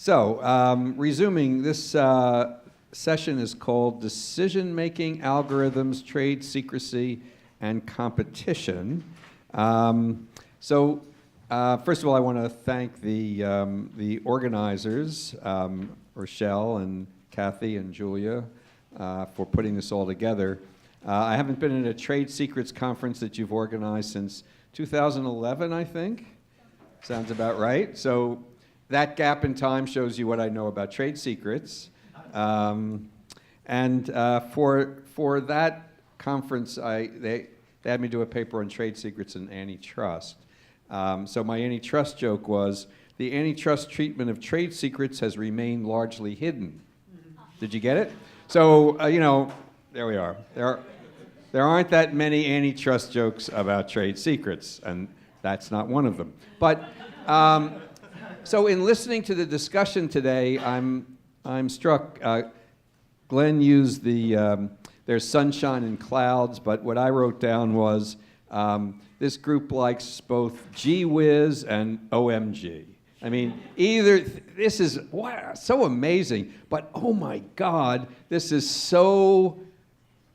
Resuming, this session is called Decision-Making Algorithms, Trade Secrecy, and Competition. First of all, I want to thank the organizers, Rochelle and Kathy and Julia, for putting this all together. I haven't been in a trade secrets conference that you've organized since 2011, I think. Sounds about right. So that gap in time shows you what I know about trade secrets. For that conference, they had me do a paper on trade secrets and antitrust. So my antitrust joke was, the antitrust treatment of trade secrets has remained largely hidden. Did you get it? So, there we are. There aren't that many antitrust jokes about trade secrets, and that's not one of them. But, so in listening to the discussion today, I'm struck. Glenn used there's sunshine and clouds, but what I wrote down was, this group likes both gee whiz and OMG. I mean, either this is wow, so amazing, but oh my God, this is so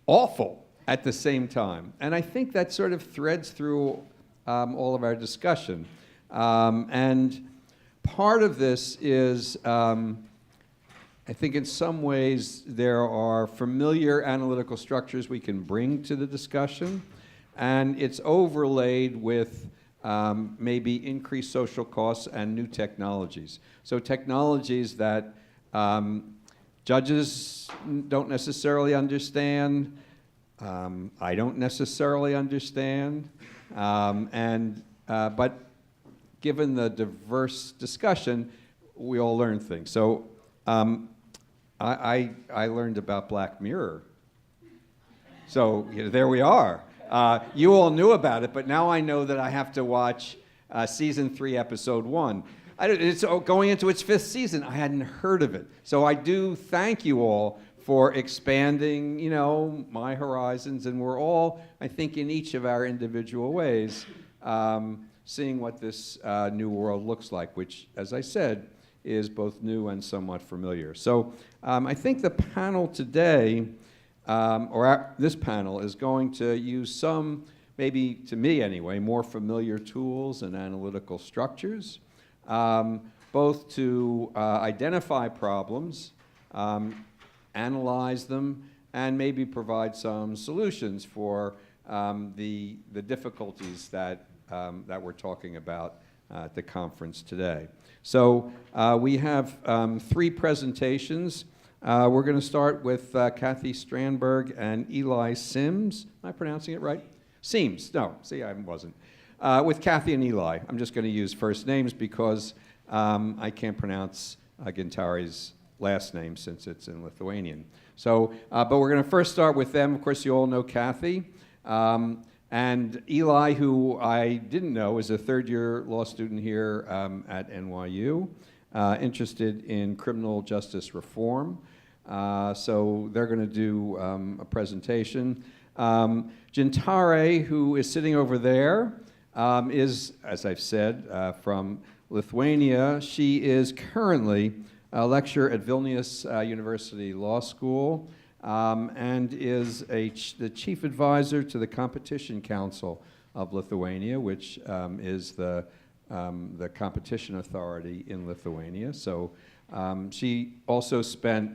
awful at the same time. And I think that sort of threads through all of our discussion. And part of this is, I think in some ways there are familiar analytical structures we can bring to the discussion, and it's overlaid with maybe increased social costs and new technologies. So technologies that judges don't necessarily understand, I don't necessarily understand, but given the diverse discussion, we all learn things. So I learned about Black Mirror. So there we are. You all knew about it, but now I know that I have to watch season 3, episode 1. It's going into its 5th season. I hadn't heard of it. So I do thank you all for expanding, my horizons, and we're all, I think, in each of our individual ways, seeing what this new world looks like, which, as I said, is both new and somewhat familiar. So I think the panel today, this panel, is going to use some, maybe to me anyway, more familiar tools and analytical structures, both to identify problems, analyze them, and maybe provide some solutions for the difficulties that we're talking about at the conference today. So we have 3 presentations. We're going to start with Kathy Strandberg and Eli Sims. Am I pronouncing it right? Sims. No, see, I wasn't. With Kathy and Eli. I'm just going to use first names because I can't pronounce Gintari's last name since it's in Lithuanian. So, but we're going to first start with them. Of course, you all know Kathy. And Eli, who I didn't know, is a third-year law student here at NYU, interested in criminal justice reform. So they're going to do a presentation. Gintare, who is sitting over there, is, as I've said, from Lithuania. She is currently a lecturer at Vilnius University Law School and is the chief advisor to the Competition Council of Lithuania, which is the competition authority in Lithuania. So she also spent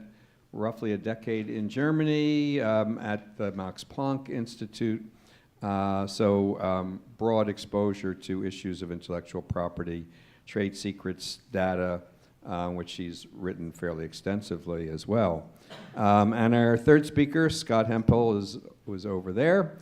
roughly a decade in Germany at the Max Planck Institute. Broad exposure to issues of intellectual property, trade secrets, data, which she's written fairly extensively as well. And our third speaker, Scott Hempel, was over there.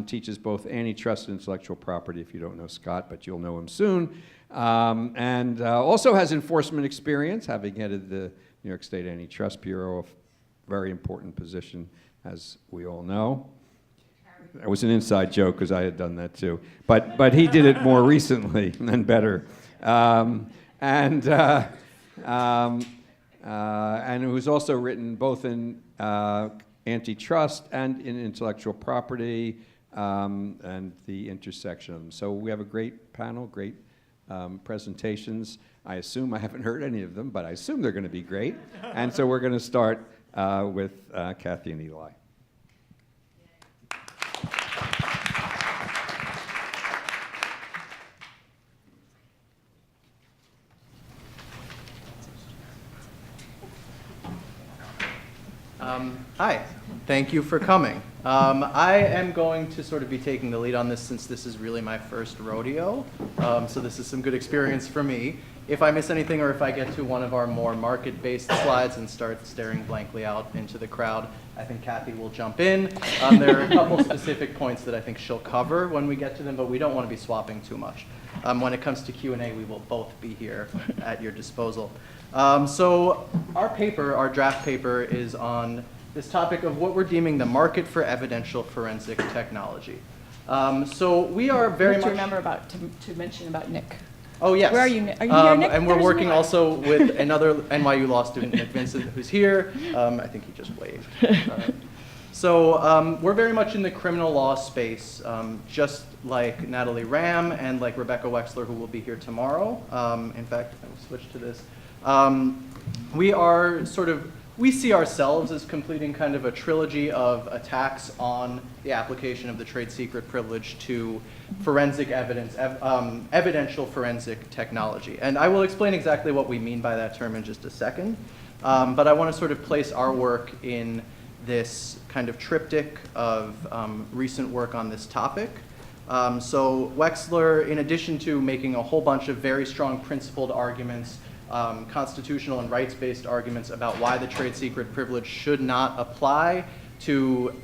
Teaches both antitrust and intellectual property, if you don't know Scott, but you'll know him soon. And also has enforcement experience, having headed the New York State Antitrust Bureau, a very important position, as we all know. It was an inside joke because I had done that too. But he did it more recently and better. And who's also written both in antitrust and in intellectual property and the intersection of them. So we have a great panel, great presentations. I assume I haven't heard any of them, but I assume they're going to be great. And so we're going to start with Kathy and Eli. Hi, thank you for coming. I am going to sort of be taking the lead on this since this is really my first rodeo, so this is some good experience for me. If I miss anything or if I get to one of our more market-based slides and start staring blankly out into the crowd, I think Kathy will jump in. There are a couple specific points that I think she'll cover when we get to them, but we don't want to be swapping too much. When it comes to Q&A, we will both be here at your disposal. So our draft paper, is on this topic of what we're deeming the market for evidential forensic technology. So we are very much... remember to mention about Nick. Oh, yes. Where are you, Nick? Are you here, Nick? And we're There's working Nick. also with another NYU law student, Nick Vincent, who's here. I think he just waved. So we're very much in the criminal law space, just like Natalie Ram and like Rebecca Wexler, who will be here tomorrow. In fact, I will switch to this. We see ourselves as completing kind of a trilogy of attacks on the application of the trade secret privilege to forensic evidence, evidential forensic technology. And I will explain exactly what we mean by that term in just a second. But I want to sort of place our work in this kind of triptych of recent work on this topic. So Wexler, in addition to making a whole bunch of very strong principled arguments, constitutional and rights-based arguments about why the trade secret privilege should not apply to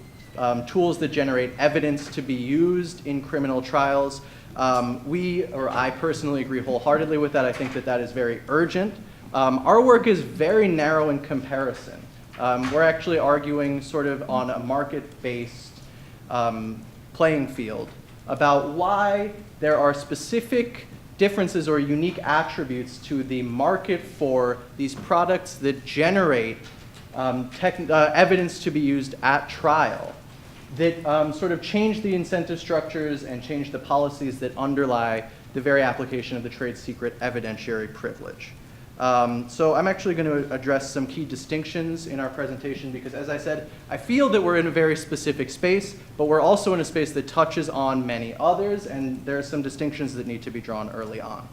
tools that generate evidence to be used in criminal trials. I personally agree wholeheartedly with that. I think that that is very urgent. Our work is very narrow in comparison. We're actually arguing sort of on a market-based playing field about why there are specific differences or unique attributes to the market for these products that generate evidence to be used at trial that sort of change the incentive structures and change the policies that underlie the very application of the trade secret evidentiary privilege. So I'm actually going to address some key distinctions in our presentation because, as I said, I feel that we're in a very specific space, but we're also in a space that touches on many others, and there are some distinctions that need to be drawn early on.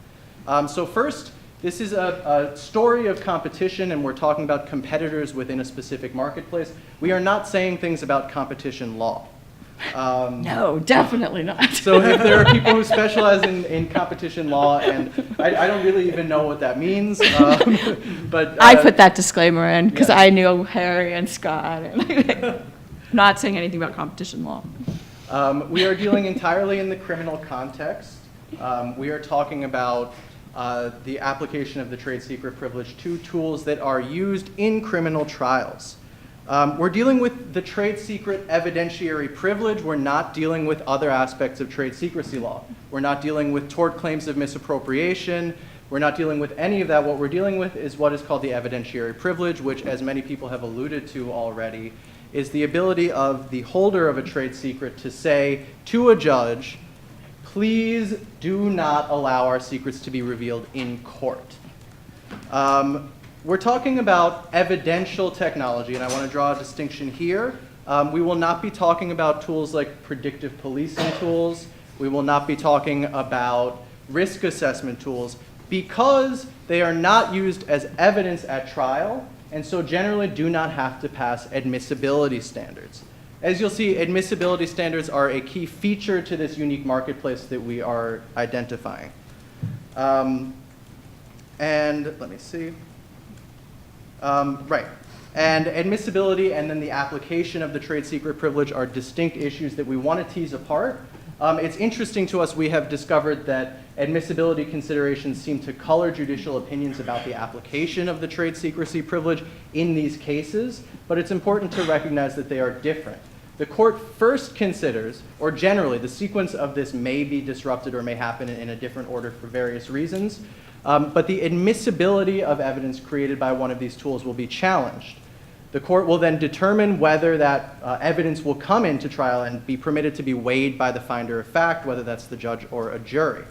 So first, this is a story of competition, and we're talking about competitors within a specific marketplace. We are not saying things about competition law. No, definitely not. So if there are people who specialize in competition law, and I don't really even know what that means, but... I put that disclaimer in because yeah. I knew Harry and Scott. And not saying anything about competition law. We are dealing entirely in the criminal context. We are talking about the application of the trade secret privilege to tools that are used in criminal trials. We're dealing with the trade secret evidentiary privilege. We're not dealing with other aspects of trade secrecy law. We're not dealing with tort claims of misappropriation. We're not dealing with any of that. What we're dealing with is what is called the evidentiary privilege, which, as many people have alluded to already, is the ability of the holder of a trade secret to say to a judge, please do not allow our secrets to be revealed in court. We're talking about evidential technology, and I want to draw a distinction here. We will not be talking about tools like predictive policing tools. We will not be talking about risk assessment tools because they are not used as evidence at trial, and so generally do not have to pass admissibility standards. As you'll see, admissibility standards are a key feature to this unique marketplace that we are identifying. And let me see. Right. And admissibility and then the application of the trade secret privilege are distinct issues that we want to tease apart. It's interesting to us, we have discovered that admissibility considerations seem to color judicial opinions about the application of the trade secrecy privilege in these cases, but it's important to recognize that they are different. The court first considers, or generally the sequence of this may be disrupted or may happen in a different order for various reasons, but the admissibility of evidence created by one of these tools will be challenged. The court will then determine whether that evidence will come into trial and be permitted to be weighed by the finder of fact, whether that's the judge or a jury.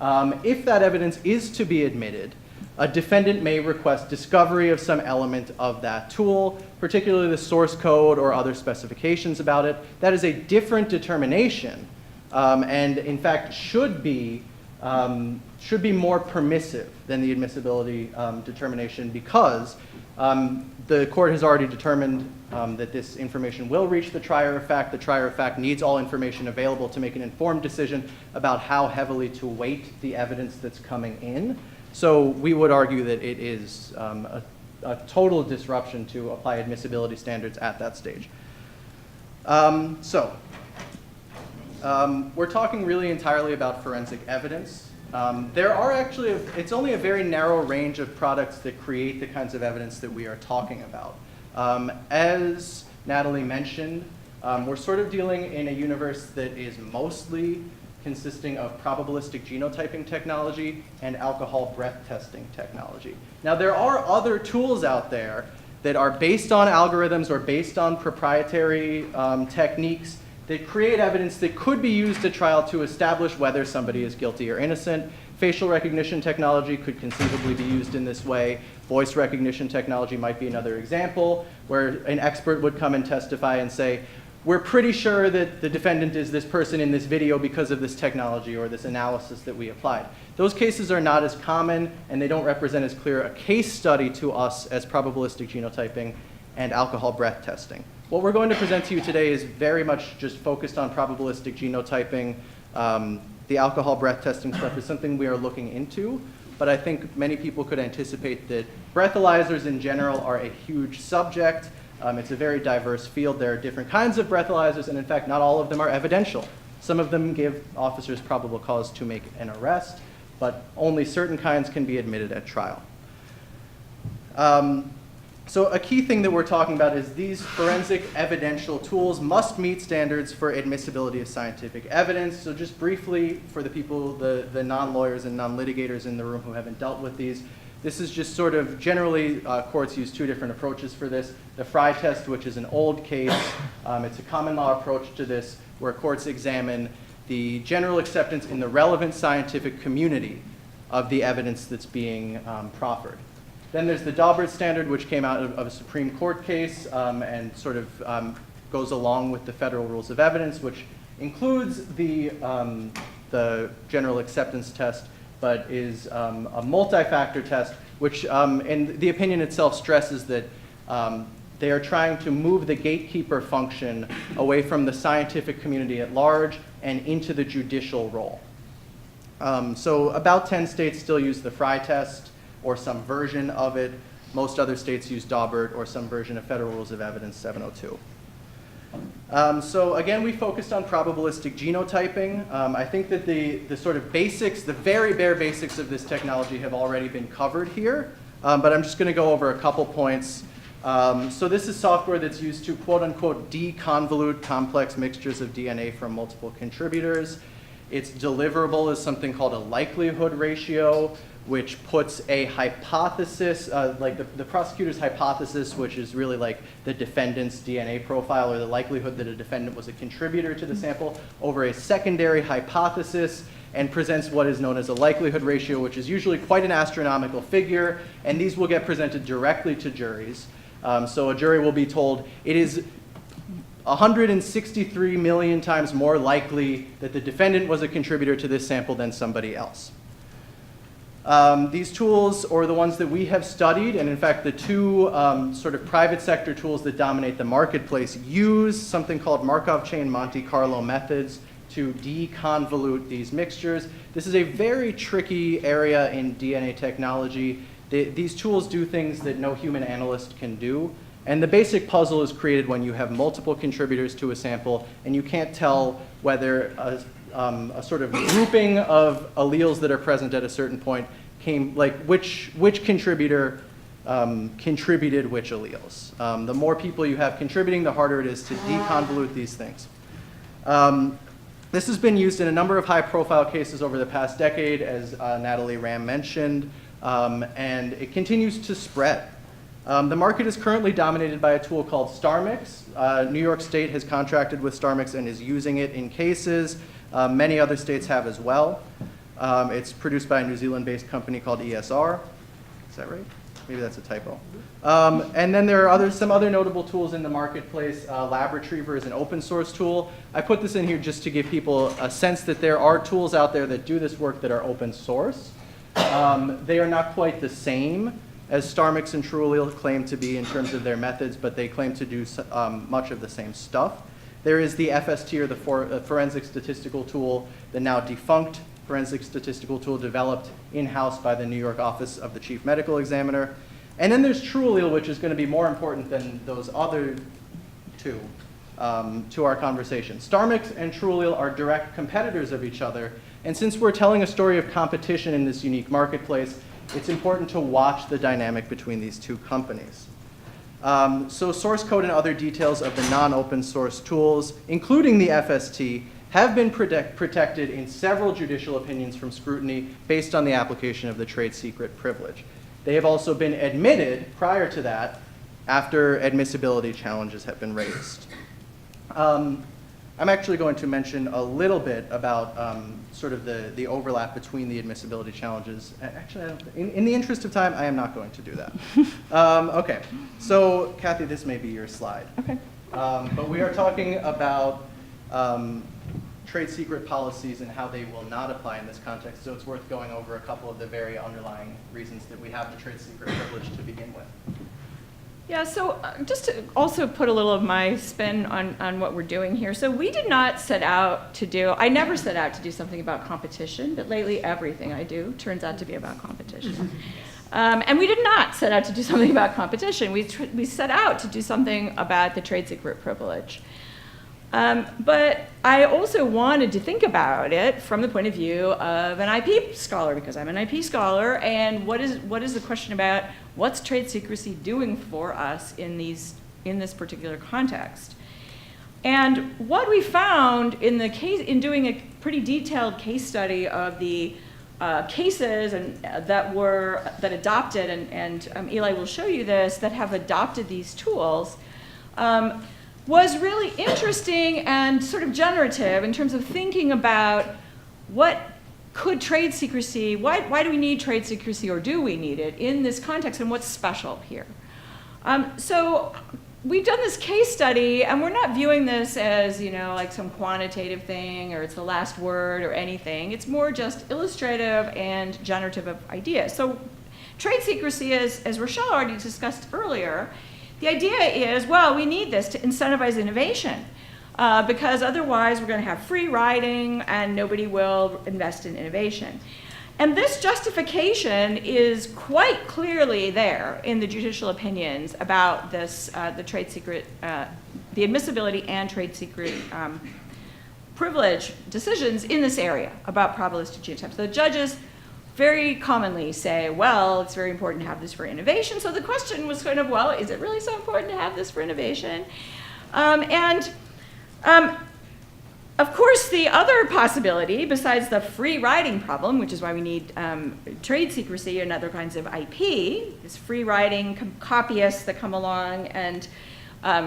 If that evidence is to be admitted, a defendant may request discovery of some element of that tool, particularly the source code or other specifications about it. That is a different determination, and in fact should be more permissive than the admissibility determination, because the court has already determined that this information will reach the trier of fact. The trier of fact needs all information available to make an informed decision about how heavily to weight the evidence that's coming in. So we would argue that it is a total disruption to apply admissibility standards at that stage. We're talking really entirely about forensic evidence. There are actually, it's only a very narrow range of products that create the kinds of evidence that we are talking about. As Natalie mentioned, we're sort of dealing in a universe that is mostly consisting of probabilistic genotyping technology and alcohol breath testing technology. Now, there are other tools out there that are based on algorithms or based on proprietary techniques that create evidence that could be used at trial to establish whether somebody is guilty or innocent. Facial recognition technology could conceivably be used in this way. Voice recognition technology might be another example, where an expert would come and testify and say, we're pretty sure that the defendant is this person in this video because of this technology or this analysis that we applied. Those cases are not as common, and they don't represent as clear a case study to us as probabilistic genotyping and alcohol breath testing. What we're going to present to you today is very much just focused on probabilistic genotyping. The alcohol breath testing stuff is something we are looking into, but I think many people could anticipate that breathalyzers in general are a huge subject. It's a very diverse field. There are different kinds of breathalyzers, and in fact, not all of them are evidential. Some of them give officers probable cause to make an arrest, but only certain kinds can be admitted at trial. So a key thing that we're talking about is these forensic evidential tools must meet standards for admissibility of scientific evidence. So just briefly, for the people, the non-lawyers and non-litigators in the room who haven't dealt with these, this is just sort of, generally, courts use two different approaches for this. The Frye test, which is an old case, it's a common law approach to this, where courts examine the general acceptance in the relevant scientific community of the evidence that's being proffered. Then there's the Daubert standard, which came out of a Supreme Court case and sort of goes along with the federal rules of evidence, which includes the general acceptance test, but is a multi-factor test, which in the opinion itself stresses that they are trying to move the gatekeeper function away from the scientific community at large and into the judicial role. So about 10 states still use the Frye test or some version of it. Most other states use Daubert or some version of Federal Rules of Evidence 702. So again, we focused on probabilistic genotyping. I think that the sort of basics, the very bare basics of this technology have already been covered here, but I'm just going to go over a couple points. So this is software that's used to quote unquote deconvolute complex mixtures of DNA from multiple contributors. Its deliverable is something called a likelihood ratio, which puts a hypothesis, like the prosecutor's hypothesis, which is really like the defendant's DNA profile or the likelihood that a defendant was a contributor to the sample, over a secondary hypothesis, and presents what is known as a likelihood ratio, which is usually quite an astronomical figure, and these will get presented directly to juries. So a jury will be told it is 163 million times more likely that the defendant was a contributor to this sample than somebody else. These tools, or the ones that we have studied, and in fact the two sort of private sector tools that dominate the marketplace, use something called Markov chain Monte Carlo methods to deconvolute these mixtures. This is a very tricky area in DNA technology. These tools do things that no human analyst can do. And the basic puzzle is created when you have multiple contributors to a sample, and you can't tell whether a sort of grouping of alleles that are present at a certain point came, like which contributor contributed which alleles. The more people you have contributing, the harder it is to deconvolute these things. This has been used in a number of high-profile cases over the past decade, as Natalie Ram mentioned, and it continues to spread. The market is currently dominated by a tool called StarMix. New York State has contracted with StarMix and is using it in cases. Many other states have as well. It's produced by a New Zealand-based company called ESR. that right? Maybe that's a typo. And then there are some other notable tools in the marketplace. LabRetriever is an open source tool. I put this in here just to give people a sense that there are tools out there that do this work that are open source. They are not quite the same as StarMix and TrueAllele claim to be in terms of their methods, but they claim to do much of the same stuff. There is the FST, or the Forensic Statistical Tool, the now defunct Forensic Statistical Tool developed in-house by the New York Office of the Chief Medical Examiner. And then there's TrueAllele, which is going to be more important than those other two to our conversation. StarMix and TrueAllele are direct competitors of each other, and since we're telling a story of competition in this unique marketplace, it's important to watch the dynamic between these two companies. So source code and other details of the non-open source tools, including the FST, have been protected in several judicial opinions from scrutiny based on the application of the trade secret privilege. They have also been admitted prior to that after admissibility challenges have been raised. I'm actually going to mention a little bit about sort of the overlap between the admissibility challenges. Actually, in the interest of time, I am not going to do that. Okay, so Kathy, this may be your slide. Okay. But we are talking about trade secret policies and how they will not apply in this context, so it's worth going over a couple of the very underlying reasons that we have the trade secret privilege to begin with. Yeah, so just to also put a little of my spin on what we're doing here. So we did not set out to do, I never set out to do something about competition, but lately everything I do turns out to be about competition. And we did not set out to do something about competition. We set out to do something about the trade secret privilege. But I also wanted to think about it from the point of view of an IP scholar, because I'm an IP scholar, and what is the question about what's trade secrecy doing for us in this particular context? And what we found in doing a pretty detailed case study of the cases that adopted, and Eli will show you this, that have adopted these tools, was really interesting and sort of generative in terms of thinking about what could trade secrecy, why do we need trade secrecy, or do we need it in this context, and what's special here? So we've done this case study, and we're not viewing this as, like some quantitative thing, or it's the last word, or anything. It's more just illustrative and generative of ideas. So trade secrecy, as Rochelle already discussed earlier, the idea is, well, we need this to incentivize innovation, because otherwise we're going to have free riding and nobody will invest in innovation. And this justification is quite clearly there in the judicial opinions about this, the trade secret, the admissibility and trade secret privilege decisions in this area about probabilistic genotypes. So the judges very commonly say, well, it's very important to have this for innovation. So the question was kind of, well, is it really so important to have this for innovation? Of course, the other possibility, besides the free riding problem, which is why we need trade secrecy and other kinds of IP, is free riding copyists that come along and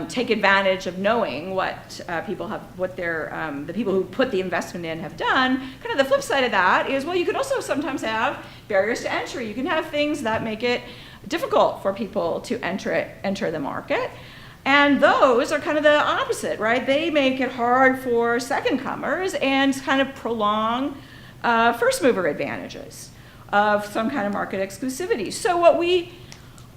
take advantage of knowing what people have, the people who put the investment in have done. Kind of the flip side of that is, well, you could also sometimes have barriers to entry. You can have things that make it difficult for people to enter the market. And those are kind of the opposite, right? They make it hard for second comers and kind of prolong first mover advantages of some kind of market exclusivity. So what we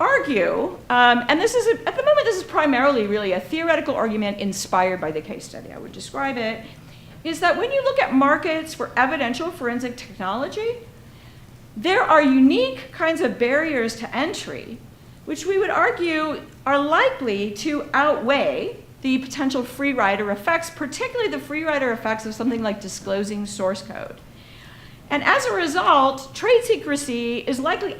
argue, and this is, at the moment, this is primarily really a theoretical argument inspired by the case study, I would describe it, is that when you look at markets for evidential forensic technology, there are unique kinds of barriers to entry, which we would argue are likely to outweigh the potential free rider effects, particularly the free rider effects of something like disclosing source code. And as a result, trade secrecy is likely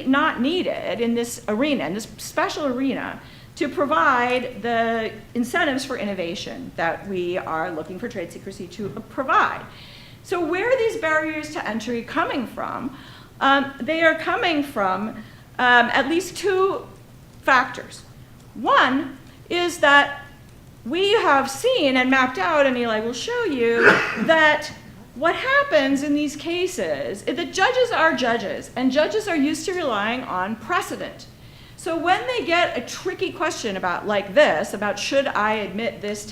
not needed in this arena, in this special arena, to provide the incentives for innovation that we are looking for trade secrecy to provide. So where are these barriers to entry coming from? They are coming from at least two factors. One is that we have seen and mapped out, and Eli will show you, that what happens in these cases is that judges are judges, and judges are used to relying on precedent. So when they get a tricky question about like this, about should I admit this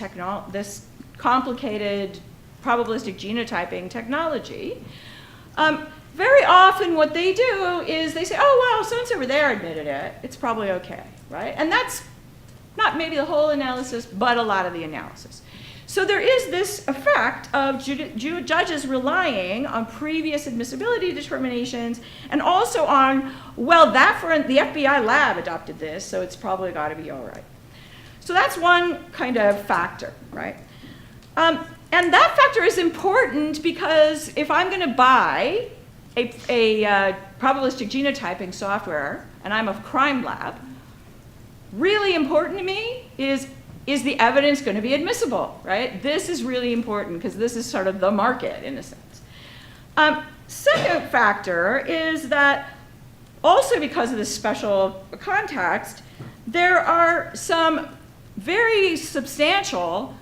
this complicated probabilistic genotyping technology, very often what they do is they say, oh, well, so-and-so over there admitted it. It's probably okay, right? And that's not maybe the whole analysis, but a lot of the analysis. So there is this effect of judges relying on previous admissibility determinations and also on, well, the FBI lab adopted this, so it's probably got to be all right. So that's one kind of factor, right? And that factor is important because if I'm going to buy a probabilistic genotyping software and I'm a crime lab, really important to me is the evidence going to be admissible, right? This is really important because this is sort of the market in a sense. Second factor is that also because of this special context, there are some very substantial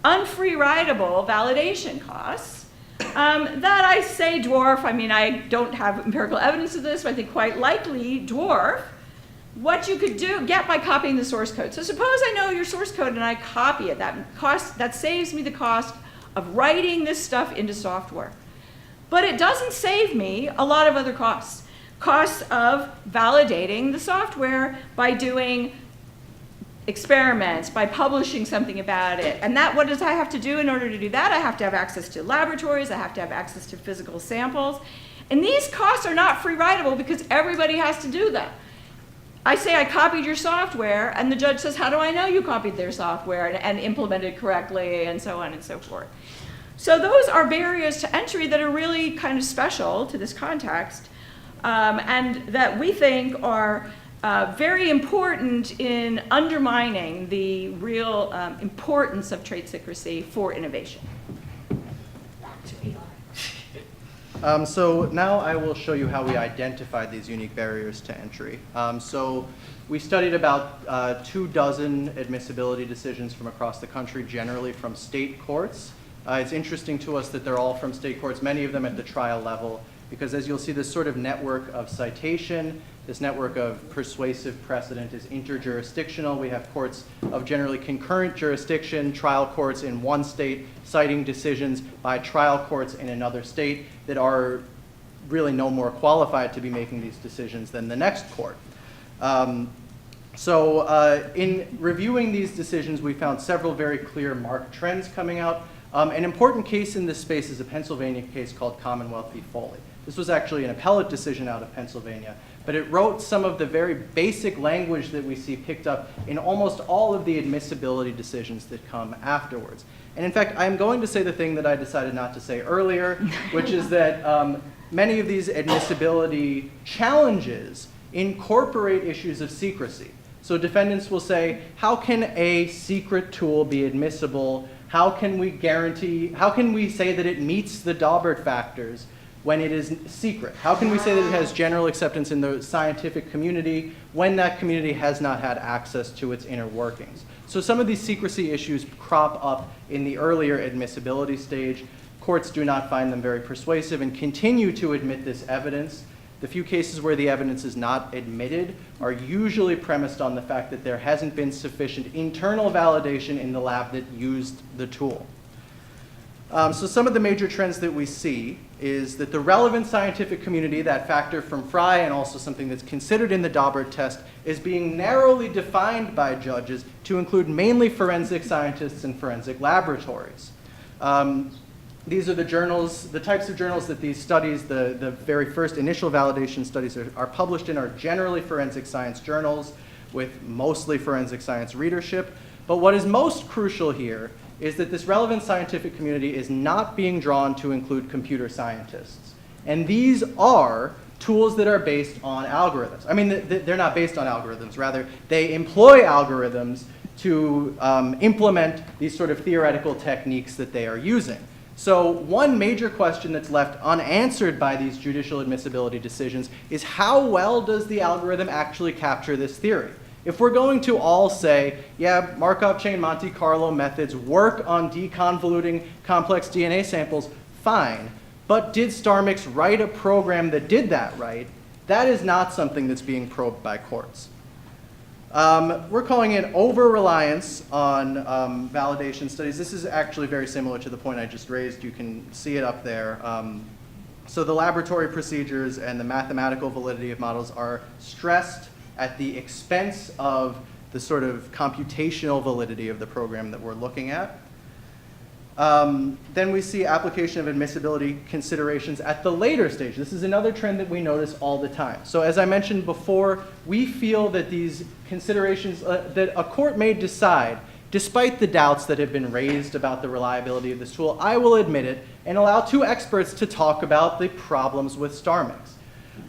unfree-ridable validation costs that I say dwarf. I mean, I don't have empirical evidence of this, but I think quite likely dwarf what you could get by copying the source code. So suppose I know your source code and I copy it. That saves me the cost of writing this stuff into software. But it doesn't save me a lot of other costs. Costs of validating the software by doing experiments, by publishing something about it. And what does I have to do in order to do that? I have to have access to laboratories. I have to have access to physical samples. And these costs are not free-ridable because everybody has to do them. I say I copied your software, and the judge says, how do I know you copied their software and implemented correctly, and so on and so forth. So those are barriers to entry that are really kind of special to this context, and that we think are very important in undermining the real importance of trade secrecy for innovation. So now I will show you how we identified these unique barriers to entry. So we studied about 24 admissibility decisions from across the country, generally from state courts. It's interesting to us that they're all from state courts, many of them at the trial level, because as you'll see, this sort of network of citation, this network of persuasive precedent is interjurisdictional. We have courts of generally concurrent jurisdiction, trial courts in one state citing decisions by trial courts in another state that are really no more qualified to be making these decisions than the next court. In reviewing these decisions, we found several very clear marked trends coming out. An important case in this space is a Pennsylvania case called Commonwealth v. Foley. This was actually an appellate decision out of Pennsylvania, but it wrote some of the very basic language that we see picked up in almost all of the admissibility decisions that come afterwards. And in fact, I'm going to say the thing that I decided not to say earlier, which is that many of these admissibility challenges incorporate issues of secrecy. So defendants will say, how can a secret tool be admissible? How can we say that it meets the Daubert factors when it is secret? How can we say that it has general acceptance in the scientific community when that community has not had access to its inner workings? So some of these secrecy issues crop up in the earlier admissibility stage. Courts do not find them very persuasive and continue to admit this evidence. The few cases where the evidence is not admitted are usually premised on the fact that there hasn't been sufficient internal validation in the lab that used the tool. So some of the major trends that we see is that the relevant scientific community, that factor from Frye and also something that's considered in the Daubert test, is being narrowly defined by judges to include mainly forensic scientists and forensic laboratories. These are the journals, the types of journals that these studies, the very first initial validation studies are published in, are generally forensic science journals with mostly forensic science readership. But what is most crucial here is that this relevant scientific community is not being drawn to include computer scientists. And these are tools that are based on algorithms. I mean, they're not based on algorithms. Rather, they employ algorithms to implement these sort of theoretical techniques that they are using. So one major question that's left unanswered by these judicial admissibility decisions is how well does the algorithm actually capture this theory? If we're going to all say, yeah, Markov chain Monte Carlo methods work on deconvoluting complex DNA samples, fine. But did StarMix write a program that did that right? That is not something that's being probed by courts. We're calling it over-reliance on validation studies. This is actually very similar to the point I just raised. You can see it up there. So the laboratory procedures and the mathematical validity of models are stressed at the expense of the sort of computational validity of the program that we're looking at. Then we see application of admissibility considerations at the later stage. This is another trend that we notice all the time. So as I mentioned before, we feel that these considerations, that a court may decide, despite the doubts that have been raised about the reliability of this tool, I will admit it, and allow two experts to talk about the problems with StarMix.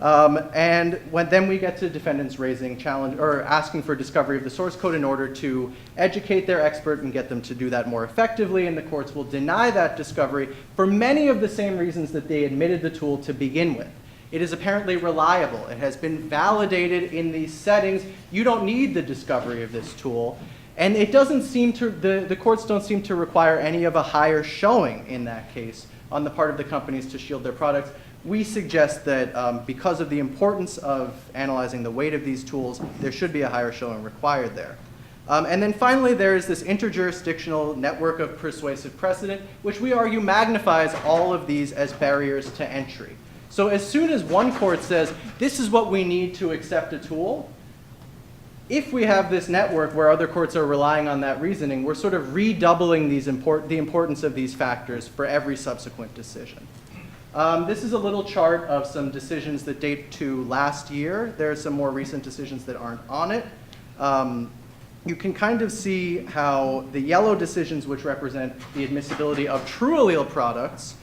And then we get to defendants raising challenge or asking for discovery of the source code in order to educate their expert and get them to do that more effectively, and the courts will deny that discovery for many of the same reasons that they admitted the tool to begin with. It is apparently reliable. It has been validated in these settings. You don't need the discovery of this tool. And it doesn't seem to, the courts don't seem to require any of a higher showing in that case on the part of the companies to shield their products. We suggest that because of the importance of analyzing the weight of these tools, there should be a higher showing required there. And then finally, there is this interjurisdictional network of persuasive precedent, which we argue magnifies all of these as barriers to entry. So as soon as one court says, this is what we need to accept a tool, if we have this network where other courts are relying on that reasoning, we're sort of redoubling the importance of these factors for every subsequent decision. This is a little chart of some decisions that date to last year. There are some more recent decisions that aren't on it. You can kind of see how the yellow decisions, which represent the admissibility of true allele products,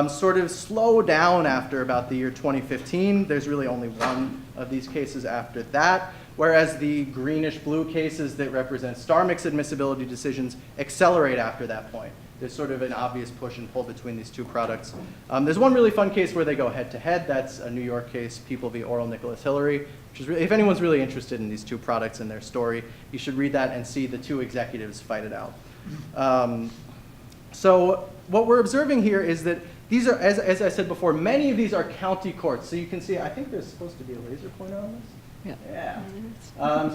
sort of slow down after about the year 2015. There's really only one of these cases after that, whereas the greenish-blue cases that represent StarMix admissibility decisions accelerate after that point. There's sort of an obvious push and pull between these two products. There's one really fun case where they go head-to-head. That's a New York case, People v. Oral Nicholas Hillary, which is really, if anyone's really interested in these two products and their story, you should read that and see the two executives fight it out. So what we're observing here is that these are, as I said before, many of these are county courts. So you can see, I think there's supposed to be a laser pointer on this. Yeah.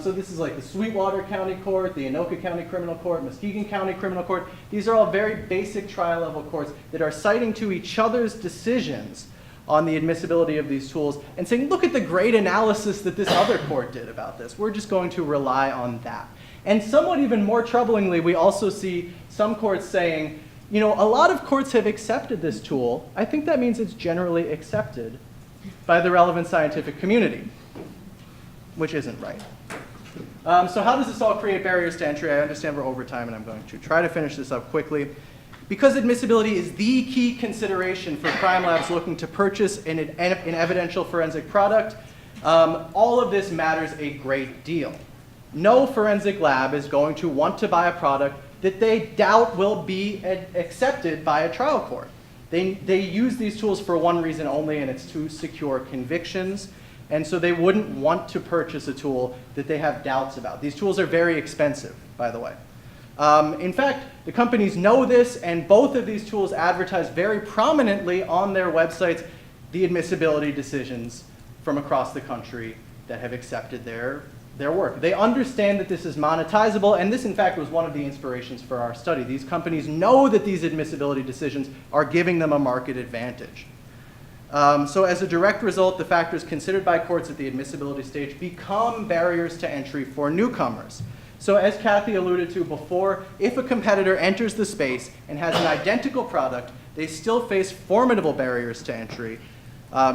So this is like the Sweetwater County Court, the Anoka County Criminal Court, Muskegon County Criminal Court. These are all very basic trial level courts that are citing to each other's decisions on the admissibility of these tools and saying, look at the great analysis that this other court did about this. We're just going to rely on that. And somewhat even more troublingly, we also see some courts saying, you know, a lot of courts have accepted this tool. I think that means it's generally accepted by the relevant scientific community, which isn't right. So how does this all create barriers to entry? I understand we're over time, and I'm going to try to finish this up quickly. Because admissibility is the key consideration for crime labs looking to purchase an evidential forensic product, all of this matters a great deal. No forensic lab is going to want to buy a product that they doubt will be accepted by a trial court. They use these tools for one reason only, and it's to secure convictions. And so they wouldn't want to purchase a tool that they have doubts about. These tools are very expensive, by the way. In fact, the companies know this, and both of these tools advertise very prominently on their websites the admissibility decisions from across the country that have accepted their work. They understand that this is monetizable, and this, in fact, was one of the inspirations for our study. These companies know that these admissibility decisions are giving them a market advantage. So as a direct result, the factors considered by courts at the admissibility stage become barriers to entry for newcomers. So as Kathy alluded to before, if a competitor enters the space and has an identical product, they still face formidable barriers to entry,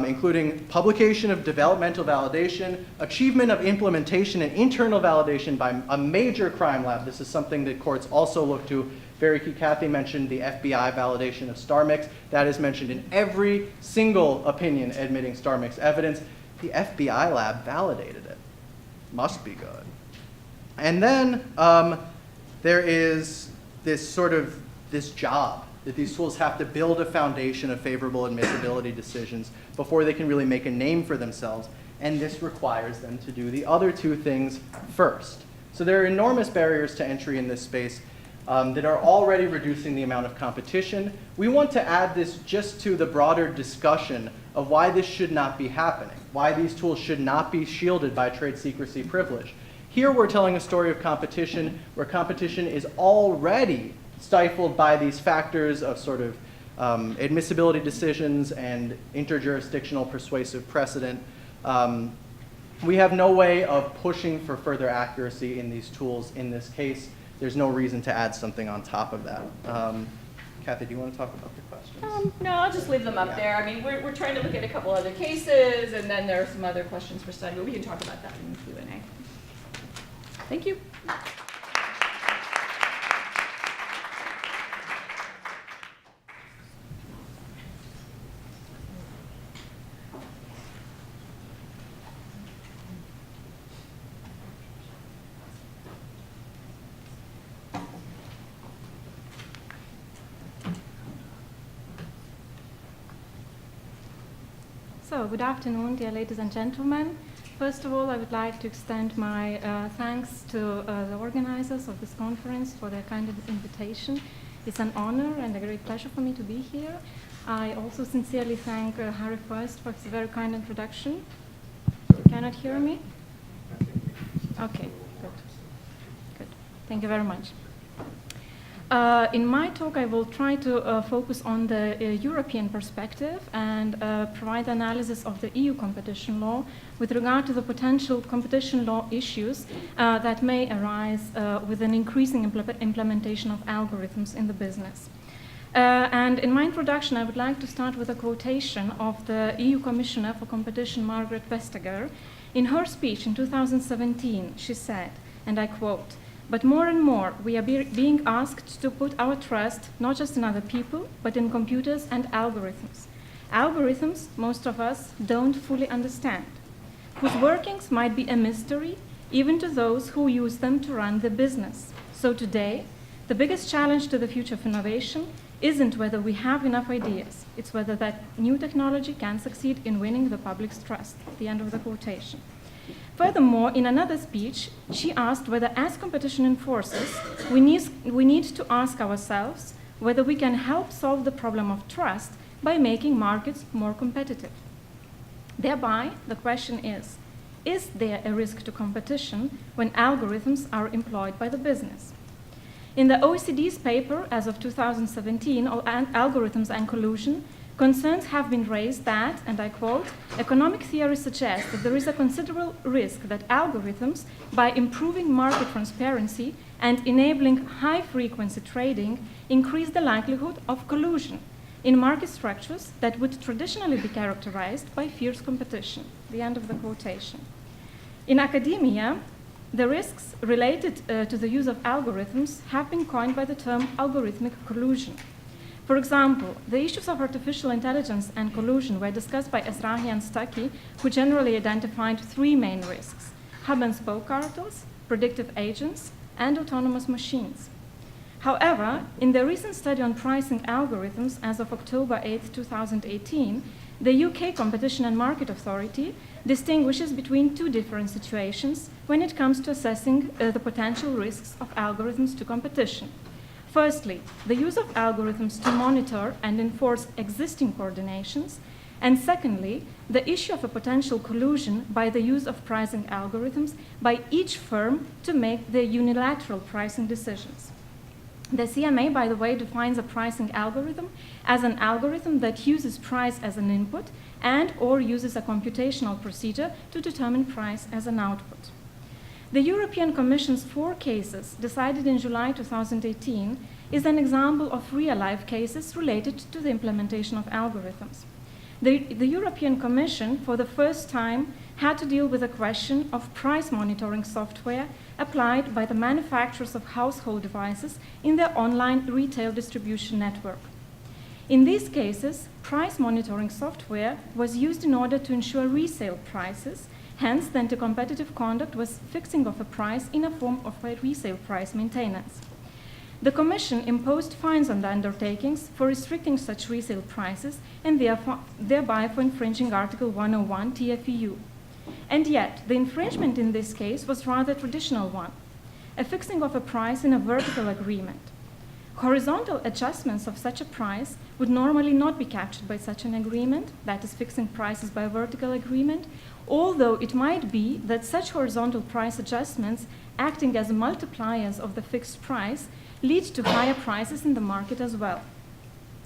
including publication of developmental validation, achievement of implementation and internal validation by a major crime lab. This is something that courts also look to. Very key, Kathy mentioned the FBI validation of StarMix. That is mentioned in every single opinion admitting StarMix evidence. The FBI lab validated it. Must be good. And then there is this job that these tools have to build a foundation of favorable admissibility decisions before they can really make a name for themselves. And this requires them to do the other two things first. So there are enormous barriers to entry in this space. that are already reducing the amount of competition. We want to add this just to the broader discussion of why this should not be happening, why these tools should not be shielded by trade secrecy privilege. Here we're telling a story of competition where competition is already stifled by these factors of sort of admissibility decisions and interjurisdictional persuasive precedent. We have no way of pushing for further accuracy in these tools in this case. There's no reason to add something on top of that. Kathy, do you want to talk about the questions? No, I'll just leave them up Yeah. there. I mean, we're trying to look at a couple other cases, and then there are some other questions for study, but we can talk about that in Q&A. Thank you. So, good afternoon, dear ladies and gentlemen. First of all, I would like to extend my thanks to the organizers of this conference for their kind invitation. It's an honor and a great pleasure for me to be here. I also sincerely thank Harry First for his very kind introduction. You cannot hear me? Okay, good. Good. Thank you very much. In my talk, I will try to focus on the European perspective and provide analysis of the EU competition law with regard to the potential competition law issues that may arise with an increasing implementation of algorithms in the business. And in my introduction, I would like to start with a quotation of the EU Commissioner for Competition, Margrethe Vestager. In her speech in 2017, she said, and I quote, "But more and more, we are being asked to put our trust not just in other people, but in computers and algorithms. Algorithms most of us don't fully understand, whose workings might be a mystery even to those who use them to run the business. So today, the biggest challenge to the future of innovation isn't whether we have enough ideas, it's whether that new technology can succeed in winning the public's trust." The end of the quotation. Furthermore, in another speech, she asked whether, as competition enforcers, we need to ask ourselves whether we can help solve the problem of trust by making markets more competitive. Thereby, the question is there a risk to competition when algorithms are employed by the business? In the OECD's paper, as of 2017, on algorithms and collusion, concerns have been raised that, and I quote, "Economic theory suggests that there is a considerable risk that algorithms, by improving market transparency and enabling high-frequency trading, increase the likelihood of collusion in market structures that would traditionally be characterized by fierce competition." The end of the quotation. In academia, the risks related to the use of algorithms have been coined by the term algorithmic collusion. For example, the issues of artificial intelligence and collusion were discussed by Ezrahi and Stuckey, who generally identified three main risks: hub-and-spoke cartels, predictive agents, and autonomous machines. However, in the recent study on pricing algorithms as of October 8, 2018, the UK Competition and Market Authority distinguishes between two different situations when it comes to assessing the potential risks of algorithms to competition. Firstly, the use of algorithms to monitor and enforce existing coordinations, and secondly, the issue of a potential collusion by the use of pricing algorithms by each firm to make their unilateral pricing decisions. The CMA, by the way, defines a pricing algorithm as an algorithm that uses price as an input and/or uses a computational procedure to determine price as an output. The European Commission's 4 cases, decided in July 2018, is an example of real-life cases related to the implementation of algorithms. The European Commission, for the first time, had to deal with the question of price monitoring software applied by the manufacturers of household devices in their online retail distribution network. In these cases, price monitoring software was used in order to ensure resale prices. Hence, the anti-competitive conduct was fixing of a price in a form of a resale price maintenance. The Commission imposed fines on the undertakings for restricting such resale prices and thereby for infringing Article 101 TFEU. And yet, the infringement in this case was rather a traditional one. a fixing of a price in a vertical agreement. Horizontal adjustments of such a price would normally not be captured by such an agreement, that is, fixing prices by a vertical agreement, although it might be that such horizontal price adjustments, acting as multipliers of the fixed price, lead to higher prices in the market as well.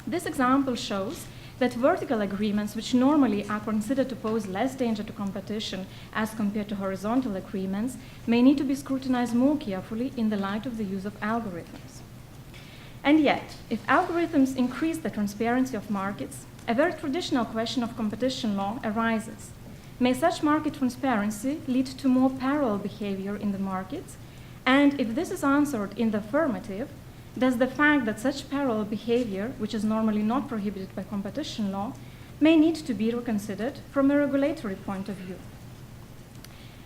This example shows that vertical agreements, which normally are considered to pose less danger to competition as compared to horizontal agreements, may need to be scrutinized more carefully in the light of the use of algorithms. And yet, if algorithms increase the transparency of markets, a very traditional question of competition law arises. May such market transparency lead to more parallel behavior in the markets? And if this is answered in the affirmative, does the fact that such parallel behavior, which is normally not prohibited by competition law, may need to be reconsidered from a regulatory point of view?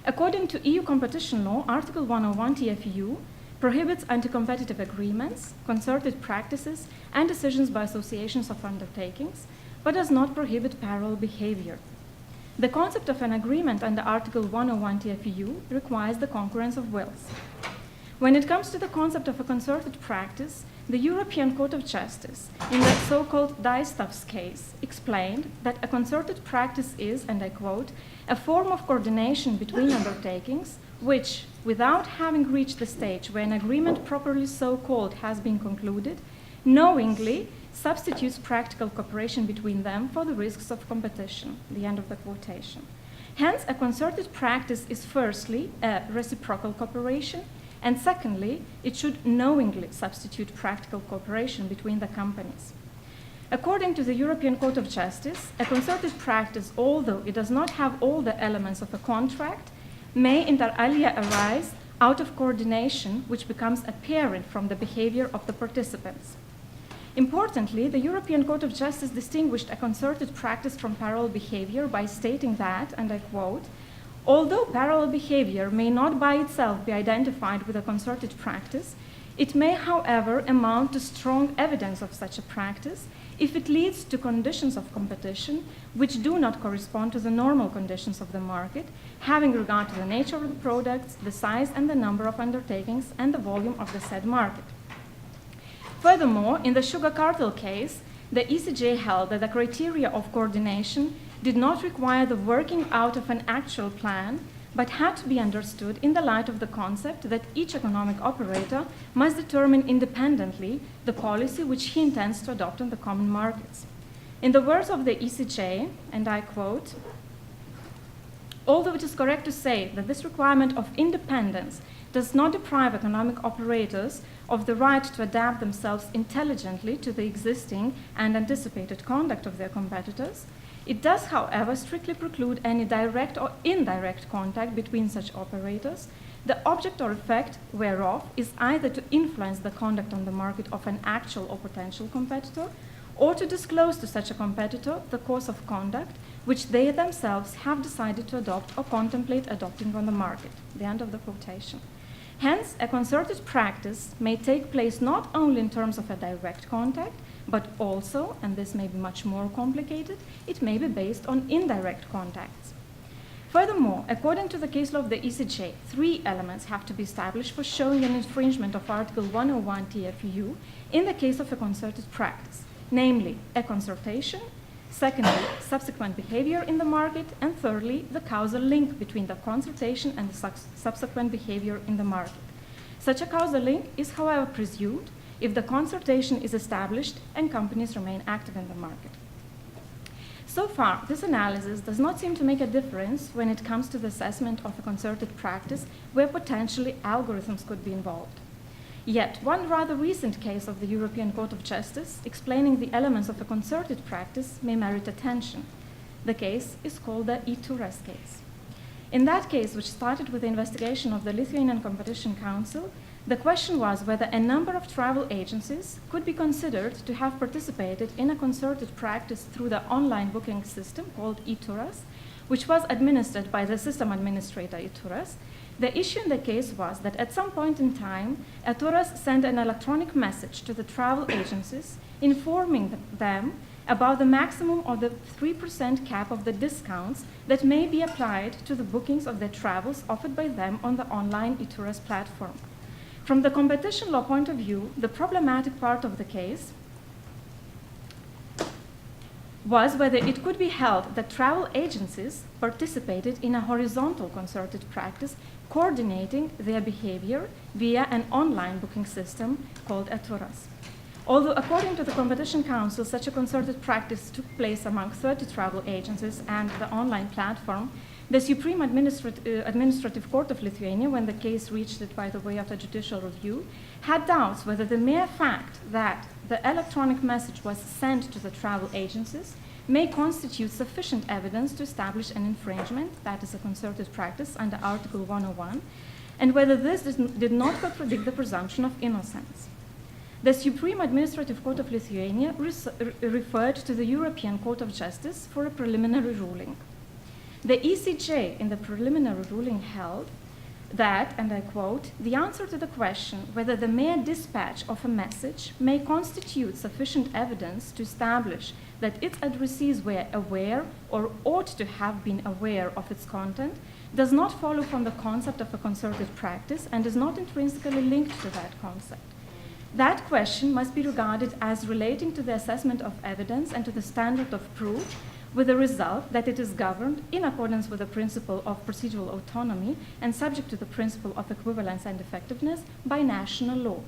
According to EU competition law, Article 101 TFEU prohibits anti-competitive agreements, concerted practices, and decisions by associations of undertakings, but does not prohibit parallel behavior. The concept of an agreement under Article 101 TFEU requires the concurrence of wills. When it comes to the concept of a concerted practice, the European Court of Justice, in the so-called Dijkstaf's case, explained that a concerted practice is, and I quote, a form of coordination between undertakings which, without having reached the stage where an agreement properly so-called has been concluded, knowingly substitutes practical cooperation between them for the risks of competition, the end of the quotation. Hence, a concerted practice is firstly a reciprocal cooperation, and secondly, it should knowingly substitute practical cooperation between the companies. According to the European Court of Justice, a concerted practice, although it does not have all the elements of a contract, may inter alia arise out of coordination which becomes apparent from the behavior of the participants. Importantly, the European Court of Justice distinguished a concerted practice from parallel behavior by stating that, and I quote, although parallel behavior may not by itself be identified with a concerted practice, it may, however, amount to strong evidence of such a practice if it leads to conditions of competition which do not correspond to the normal conditions of the market, having regard to the nature of the products, the size and the number of undertakings, and the volume of the said market. Furthermore, in the sugar cartel case, the ECJ held that the criteria of coordination did not require the working out of an actual plan, but had to be understood in the light of the concept that each economic operator must determine independently the policy which he intends to adopt on the common markets. In the words of the ECJ, and I quote, although it is correct to say that this requirement of independence does not deprive economic operators of the right to adapt themselves intelligently to the existing and anticipated conduct of their competitors, it does, however, strictly preclude any direct or indirect contact between such operators, the object or effect whereof is either to influence the conduct on the market of an actual or potential competitor, or to disclose to such a competitor the course of conduct which they themselves have decided to adopt or contemplate adopting on the market. The end of the quotation. Hence, a concerted practice may take place not only in terms of a direct contact, but also, and this may be much more complicated, it may be based on indirect contacts. Furthermore, according to the case law of the ECJ, 3 elements have to be established for showing an infringement of Article 101 TFEU in the case of a concerted practice, namely a concertation, secondly, subsequent behavior in the market, and thirdly, the causal link between the concertation and the subsequent behavior in the market. Such a causal link is, however, presumed if the concertation is established and companies remain active in the market. So far, this analysis does not seem to make a difference when it comes to the assessment of a concerted practice where potentially algorithms could be involved. Yet, one rather recent case of the European Court of Justice explaining the elements of a concerted practice may merit attention. The case is called the e-Turas case. In that case, which started with the investigation of the Lithuanian Competition Council, the question was whether a number of travel agencies could be considered to have participated in a concerted practice through the online booking system called e-Turas, which was administered by the system administrator e-Turas. The issue in the case was that at some point in time, e-Turas sent an electronic message to the travel agencies informing them about the maximum or the 3% cap of the discounts that may be applied to the bookings of their travels offered by them on the online e-Turas platform. From the competition law point of view, the problematic part of the case was whether it could be held that travel agencies participated in a horizontal concerted practice coordinating their behavior via an online booking system called Aturas. Although according to the Competition Council, such a concerted practice took place among 30 travel agencies and the online platform, the Supreme Administrative Court of Lithuania, when the case reached it by the way of a judicial review, had doubts whether the mere fact that the electronic message was sent to the travel agencies may constitute sufficient evidence to establish an infringement, that is a concerted practice, under Article 101, and whether this did not contradict the presumption of innocence. The Supreme Administrative Court of Lithuania referred to the European Court of Justice for a preliminary ruling. The ECJ in the preliminary ruling held that, and I quote, "The answer to the question whether the mere dispatch of a message may constitute sufficient evidence to establish that its addressees were aware or ought to have been aware of its content does not follow from the concept of a concerted practice and is not intrinsically linked to that concept. That question must be regarded as relating to the assessment of evidence and to the standard of proof, with the result that it is governed in accordance with the principle of procedural autonomy and subject to the principle of equivalence and effectiveness by national law.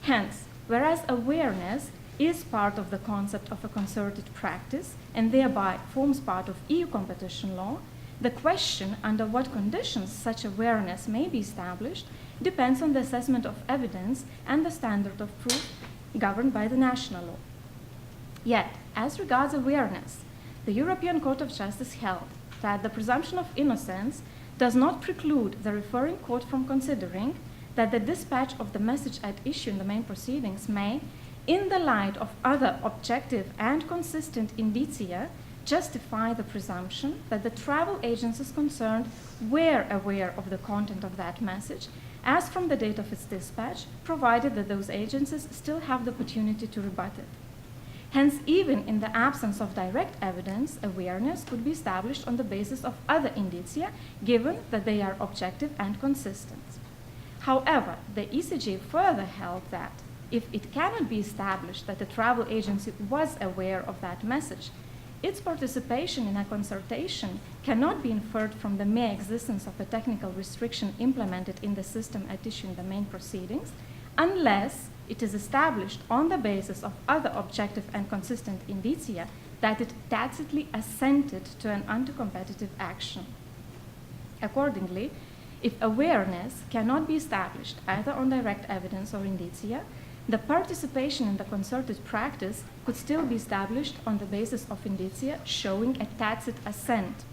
Hence, whereas awareness is part of the concept of a concerted practice and thereby forms part of EU competition law, the question under what conditions such awareness may be established depends on the assessment of evidence and the standard of proof governed by the national law. Yet, as regards awareness, the European Court of Justice held that the presumption of innocence does not preclude the referring court from considering that the dispatch of the message at issue in the main proceedings may, in the light of other objective and consistent indicia, justify the presumption that the travel agencies concerned were aware of the content of that message as from the date of its dispatch, provided that those agencies still have the opportunity to rebut it. Hence, even in the absence of direct evidence, awareness could be established on the basis of other indicia, given that they are objective and consistent. However, the ECJ further held that if it cannot be established that the travel agency was aware of that message, its participation in a consultation cannot be inferred from the mere existence of a technical restriction implemented in the system at issue in the main proceedings, unless it is established on the basis of other objective and consistent indicia that it tacitly assented to an anti-competitive action. Accordingly, if awareness cannot be established either on direct evidence or indicia, the participation in the concerted practice could still be established on the basis of indicia showing a tacit assent.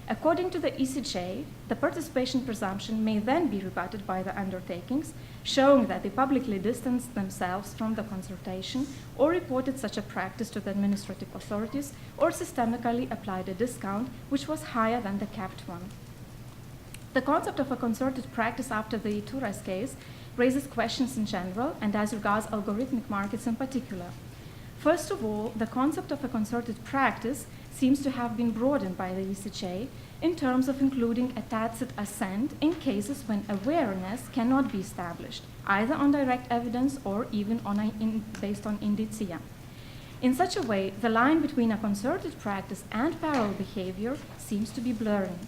According to the ECJ, the participation presumption may then be rebutted by the undertakings, showing that they publicly distanced themselves from the consultation or reported such a practice to the administrative authorities or systemically applied a discount which was higher than the capped one. The concept of a concerted practice after the Ituras case raises questions in general and as regards algorithmic markets in particular. First of all, the concept of a concerted practice seems to have been broadened by the ECJ in terms of including a tacit assent in cases when awareness cannot be established, either on direct evidence or even based on indicia. In such a way, the line between a concerted practice and parallel behavior seems to be blurring.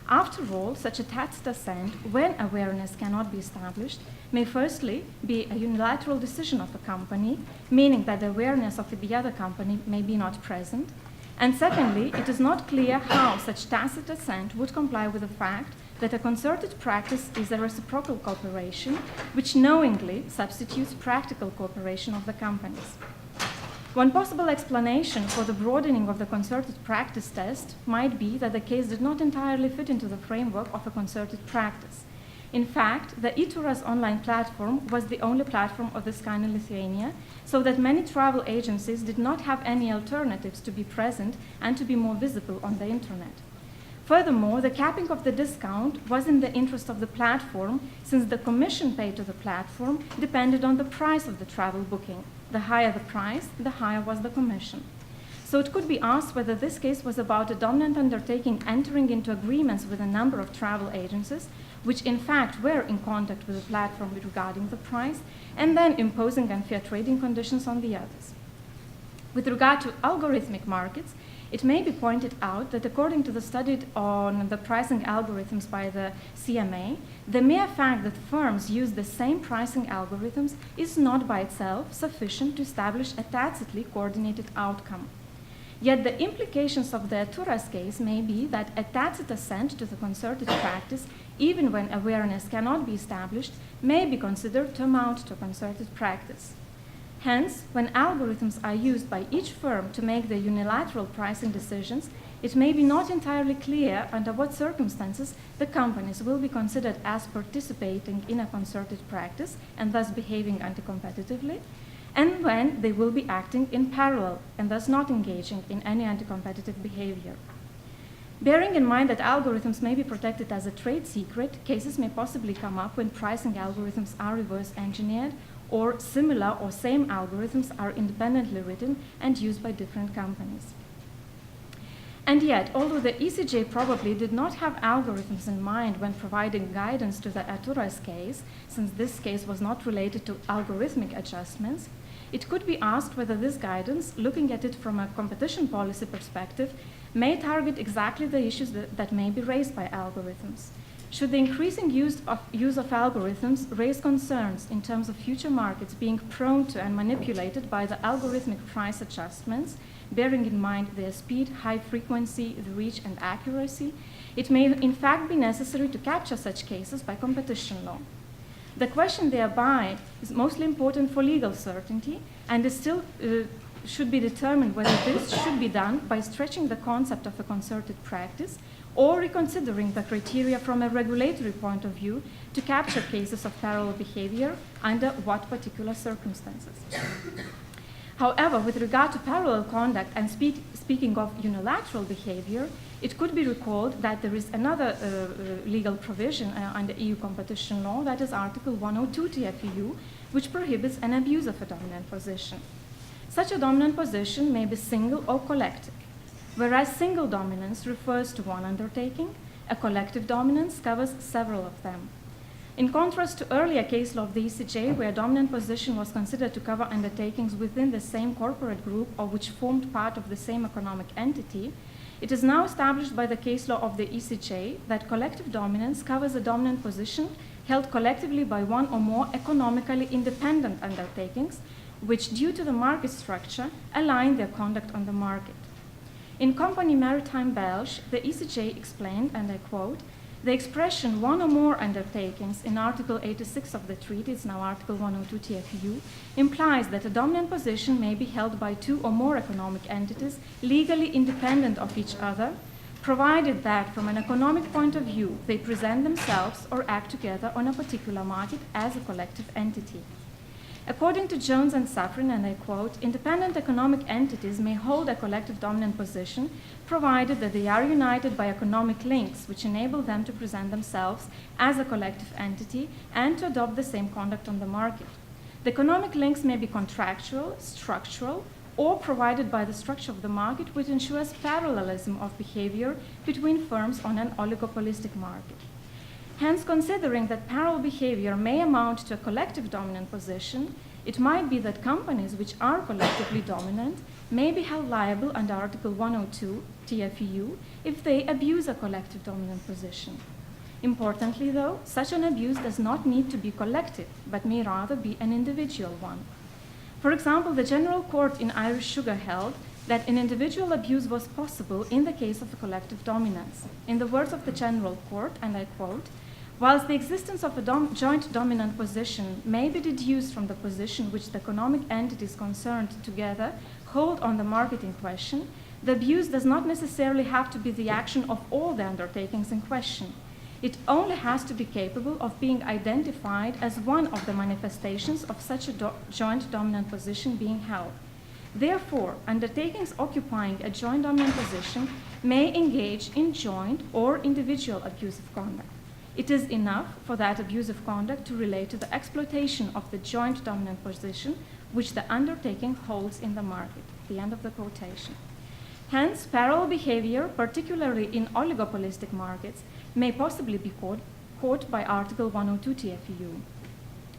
After all, such a tacit assent, when awareness cannot be established, may firstly be a unilateral decision of a company, meaning that the awareness of the other company may be not present, and secondly, it is not clear how such tacit assent would comply with the fact that a concerted practice is a reciprocal cooperation, which knowingly substitutes practical cooperation of the companies. One possible explanation for the broadening of the concerted practice test might be that the case did not entirely fit into the framework of a concerted practice. In fact, the Ituras online platform was the only platform of this kind in Lithuania, so that many travel agencies did not have any alternatives to be present and to be more visible on the internet. Furthermore, the capping of the discount was in the interest of the platform, since the commission paid to the platform depended on the price of the travel booking. The higher the price, the higher was the commission. So it could be asked whether this case was about a dominant undertaking entering into agreements with a number of travel agencies, which in fact were in contact with the platform regarding the price, and then imposing unfair trading conditions on the others. With regard to algorithmic markets, it may be pointed out that according to the study on the pricing algorithms by the CMA, the mere fact that firms use the same pricing algorithms is not by itself sufficient to establish a tacitly coordinated outcome. Yet the implications of the Atturas case may be that a tacit assent to the concerted practice, even when awareness cannot be established, may be considered to amount to concerted practice. Hence, when algorithms are used by each firm to make their unilateral pricing decisions, it may be not entirely clear under what circumstances the companies will be considered as participating in a concerted practice and thus behaving anti-competitively, and when they will be acting in parallel and thus not engaging in any anti-competitive behavior. Bearing in mind that algorithms may be protected as a trade secret, cases may possibly come up when pricing algorithms are reverse engineered or similar or same algorithms are independently written and used by different companies. And yet, although the ECJ probably did not have algorithms in mind when providing guidance to the Atturas case, since this case was not related to algorithmic adjustments, it could be asked whether this guidance, looking at it from a competition policy perspective, may target exactly the issues that may be raised by algorithms. Should the increasing use of algorithms raise concerns in terms of future markets being prone to and manipulated by the algorithmic price adjustments, bearing in mind their speed, high frequency, the reach, and accuracy, it may in fact be necessary to capture such cases by competition law. The question thereby is mostly important for legal certainty and is still should be determined whether this should be done by stretching the concept of a concerted practice or reconsidering the criteria from a regulatory point of view to capture cases of parallel behavior under what particular circumstances. However, with regard to parallel conduct and speaking of unilateral behavior, it could be recalled that there is another legal provision under EU competition law, that is Article 102 TFEU, which prohibits an abuse of a dominant position. Such a dominant position may be single or collective. Whereas single dominance refers to one undertaking, a collective dominance covers several of them. In contrast to earlier case law of the ECJ, where dominant position was considered to cover undertakings within the same corporate group or which formed part of the same economic entity, it is now established by the case law of the ECJ that collective dominance covers a dominant position held collectively by one or more economically independent undertakings, which, due to the market structure, align their conduct on the market. In Compagnie Maritime Belge, the ECJ explained, and I quote, "The expression one or more undertakings in Article 86 of the treaty, it's now Article 102 TFEU, implies that a dominant position may be held by two or more economic entities legally independent of each other, provided that from an economic point of view they present themselves or act together on a particular market as a collective entity." According to Jones and Safran, and I quote, "Independent economic entities may hold a collective dominant position provided that they are united by economic links which enable them to present themselves as a collective entity and to adopt the same conduct on the market. The economic links may be contractual, structural, or provided by the structure of the market which ensures parallelism of behavior between firms on an oligopolistic market. Hence, considering that parallel behavior may amount to a collective dominant position, it might be that companies which are collectively dominant may be held liable under Article 102 TFEU if they abuse a collective dominant position. Importantly, though, such an abuse does not need to be collective, but may rather be an individual one. For example, the General Court in Irish Sugar held that an individual abuse was possible in the case of a collective dominance. In the words of the General Court, and I quote, "Whilst the existence of a joint dominant position may be deduced from the position which the economic entities concerned together hold on the market in question, the abuse does not necessarily have to be the action of all the undertakings in question. It only has to be capable of being identified as one of the manifestations of such a joint dominant position being held. Therefore, undertakings occupying a joint dominant position may engage in joint or individual abusive conduct. It is enough for that abusive conduct to relate to the exploitation of the joint dominant position which the undertaking holds in the market." The end of the quotation. Hence, parallel behavior, particularly in oligopolistic markets, may possibly be caught by Article 102 TFEU.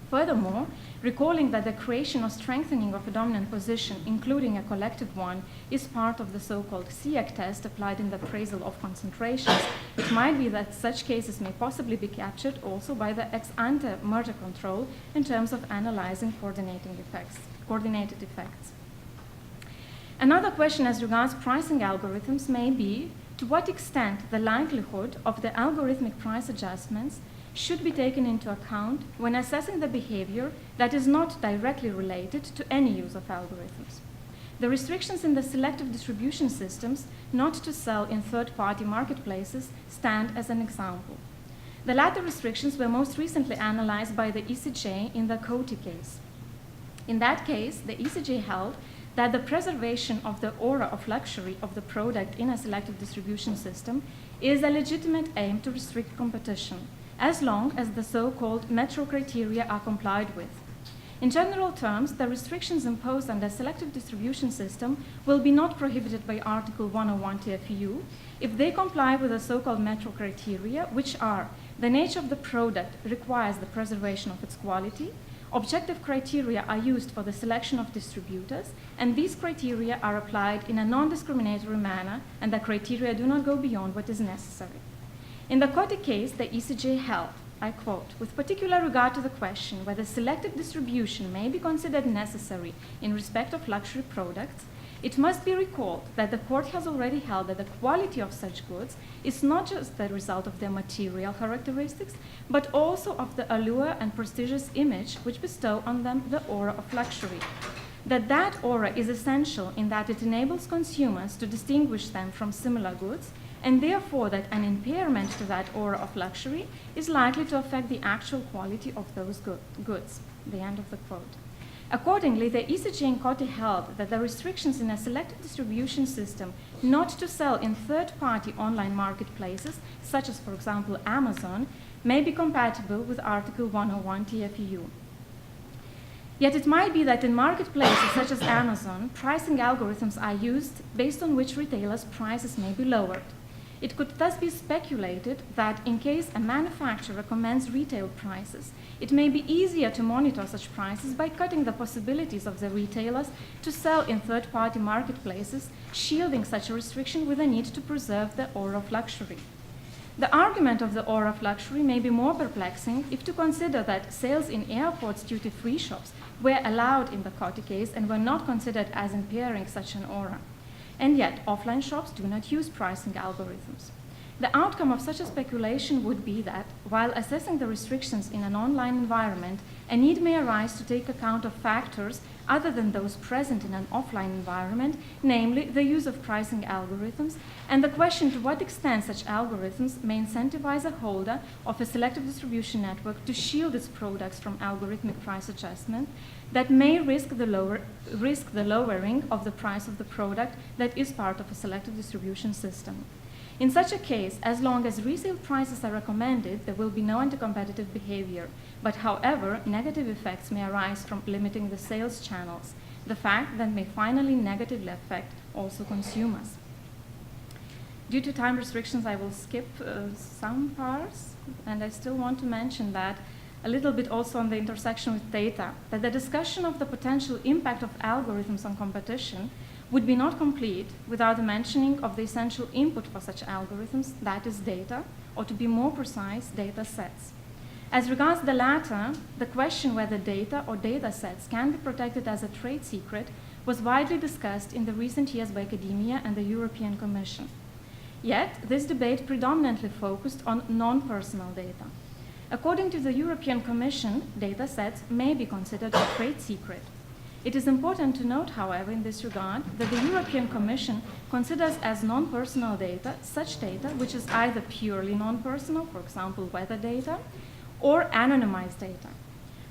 Furthermore, recalling that the creation or strengthening of a dominant position, including a collective one, is part of the so-called SEAC test applied in the appraisal of concentrations, it might be that such cases may possibly be captured also by the ex-ante merger control in terms of analyzing coordinated effects. Another question as regards pricing algorithms may be to what extent the likelihood of the algorithmic price adjustments should be taken into account when assessing the behavior that is not directly related to any use of algorithms. The restrictions in the selective distribution systems not to sell in third-party marketplaces stand as an example. The latter restrictions were most recently analyzed by the ECJ in the Coty case. In that case, the ECJ held that the preservation of the aura of luxury of the product in a selective distribution system is a legitimate aim to restrict competition, as long as the so-called metro criteria are complied with. In general terms, the restrictions imposed on the selective distribution system will be not prohibited by Article 101 TFEU if they comply with the so-called metro criteria, which are the nature of the product requires the preservation of its quality, objective criteria are used for the selection of distributors, and these criteria are applied in a non-discriminatory manner, and the criteria do not go beyond what is necessary. In the Coty case, the ECJ held, I quote, with particular regard to the question whether selective distribution may be considered necessary in respect of luxury products, it must be recalled that the court has already held that the quality of such goods is not just the result of their material characteristics, but also of the allure and prestigious image which bestow on them the aura of luxury. That aura is essential in that it enables consumers to distinguish them from similar goods, and therefore that an impairment to that aura of luxury is likely to affect the actual quality of those goods. The end of the quote. Accordingly, the ECJ in Coty held that the restrictions in a selective distribution system not to sell in third-party online marketplaces, such as, for example, Amazon, may be compatible with Article 101 TFEU. Yet it might be that in marketplaces such as Amazon, pricing algorithms are used based on which retailers' prices may be lowered. It could thus be speculated that in case a manufacturer recommends retail prices, it may be easier to monitor such prices by cutting the possibilities of the retailers to sell in third-party marketplaces, shielding such a restriction with a need to preserve the aura of luxury. The argument of the aura of luxury may be more perplexing if to consider that sales in airports' duty-free shops were allowed in the Coty case and were not considered as impairing such an aura. And yet, offline shops do not use pricing algorithms. The outcome of such a speculation would be that, while assessing the restrictions in an online environment, a need may arise to take account of factors other than those present in an offline environment, namely the use of pricing algorithms, and the question to what extent such algorithms may incentivize a holder of a selective distribution network to shield its products from algorithmic price adjustment that may risk the lowering of the price of the product that is part of a selective distribution system. In such a case, as long as resale prices are recommended, there will be no anti-competitive behavior. But however, negative effects may arise from limiting the sales channels, the fact that may finally negatively affect also consumers. Due to time restrictions, I will skip some parts, and I still want to mention that a little bit also on the intersection with data, that the discussion of the potential impact of algorithms on competition would be not complete without the mentioning of the essential input for such algorithms, that is data, or to be more precise, data sets. As regards the latter, the question whether data or data sets can be protected as a trade secret was widely discussed in the recent years by academia and the European Commission. Yet, this debate predominantly focused on non-personal data. According to the European Commission, data sets may be considered a trade secret. It is important to note, however, in this regard, that the European Commission considers as non-personal data such data which is either purely non-personal, for example, weather data, or anonymized data.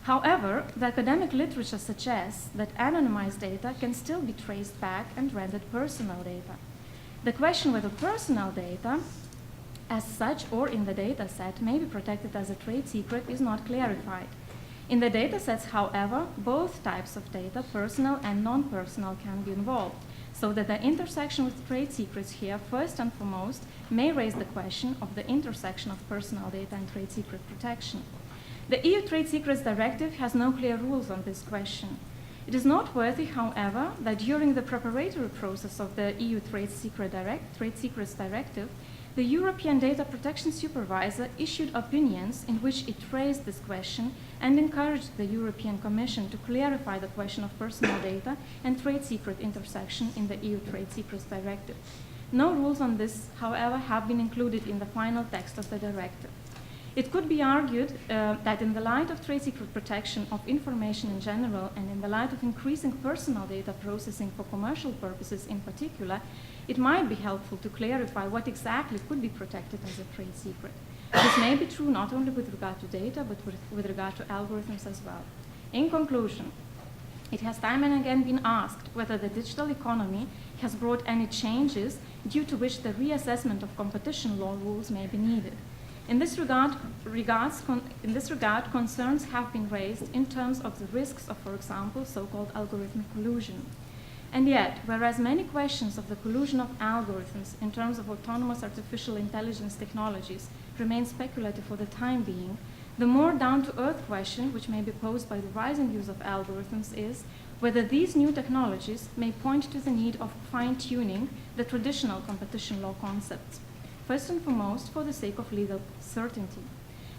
However, the academic literature suggests that anonymized data can still be traced back and rendered personal data. The question whether personal data as such or in the data set may be protected as a trade secret is not clarified. In the data sets, however, both types of data, personal and non-personal, can be involved. So that the intersection with trade secrets here, first and foremost, may raise the question of the intersection of personal data and trade secret protection. The EU Trade Secrets Directive has no clear rules on this question. It is noteworthy, however, that during the preparatory process of the EU Trade Secrets Directive, the European Data Protection Supervisor issued opinions in which it raised this question and encouraged the European Commission to clarify the question of personal data and trade secret intersection in the EU Trade Secrets Directive. No rules on this, however, have been included in the final text of the directive. It could be argued that in the light of trade secret protection of information in general and in the light of increasing personal data processing for commercial purposes in particular, it might be helpful to clarify what exactly could be protected as a trade secret. This may be true not only with regard to data, but with regard to algorithms as well. In conclusion, it has time and again been asked whether the digital economy has brought any changes due to which the reassessment of competition law rules may be needed. In this regard, concerns have been raised in terms of the risks of, for example, so-called algorithmic collusion. And yet, whereas many questions of the collusion of algorithms in terms of autonomous artificial intelligence technologies remain speculative for the time being, the more down-to-earth question which may be posed by the rising use of algorithms is whether these new technologies may point to the need of fine-tuning the traditional competition law concepts. First and foremost, for the sake of legal certainty.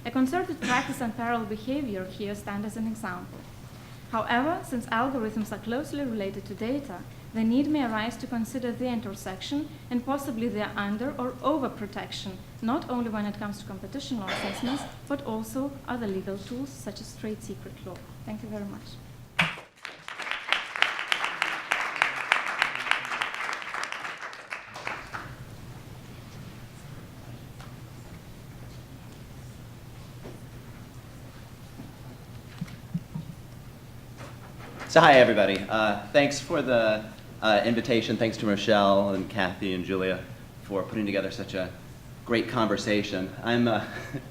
A concerted practice and parallel behavior here stand as an example. However, since algorithms are closely related to data, the need may arise to consider the intersection and possibly their under or over protection, not only when it comes to competition law assessments, but also other legal tools such as trade secret law. Thank you very much. So hi, everybody. Thanks for the invitation. Thanks to Rochelle and Kathy and Julia for putting together such a great conversation. I'm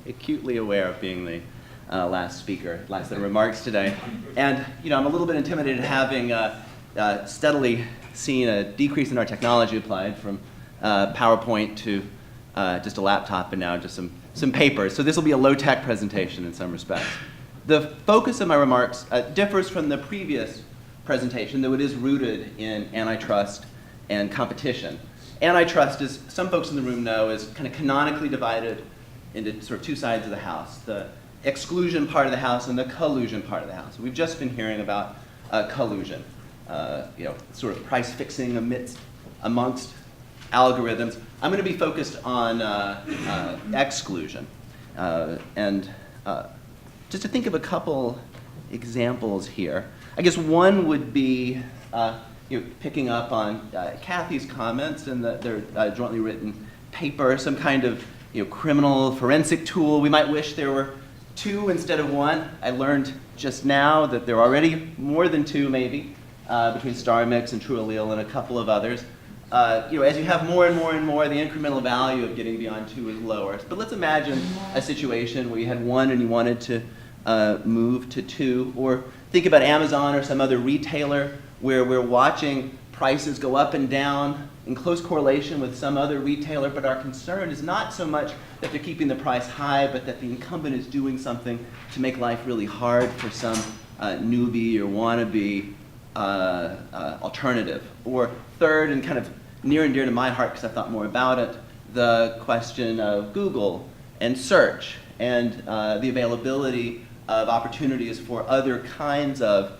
acutely aware of being the last speaker, last set of remarks today. And I'm a little bit intimidated having steadily seen a decrease in our technology applied from PowerPoint to just a laptop and now just some papers. So this will be a low-tech presentation in some respects. The focus of my remarks differs from the previous presentation, though it is rooted in antitrust and competition. Antitrust, as some folks in the room know, is kind of canonically divided into sort of two sides of the house, the exclusion part of the house and the collusion part of the house. We've just been hearing about collusion, sort of price fixing amongst algorithms. I'm going to be focused on exclusion. Just to think of a couple examples here. I guess one would be picking up on Kathy's comments in their jointly written paper, some kind of criminal forensic tool. We might wish there were two instead of one. I learned just now that there are already more than two, maybe, between StarMix and TrueAllele and a couple of others. As you have more and more and more, the incremental value of getting beyond two is lower. But let's imagine a situation where you had one and you wanted to move to two, or think about Amazon or some other retailer where we're watching prices go up and down in close correlation with some other retailer, but our concern is not so much that they're keeping the price high, but that the incumbent is doing something to make life really hard for some newbie or wannabe alternative. Or third, and kind of near and dear to my heart because I've thought more about it, the question of Google and search and the availability of opportunities for other kinds of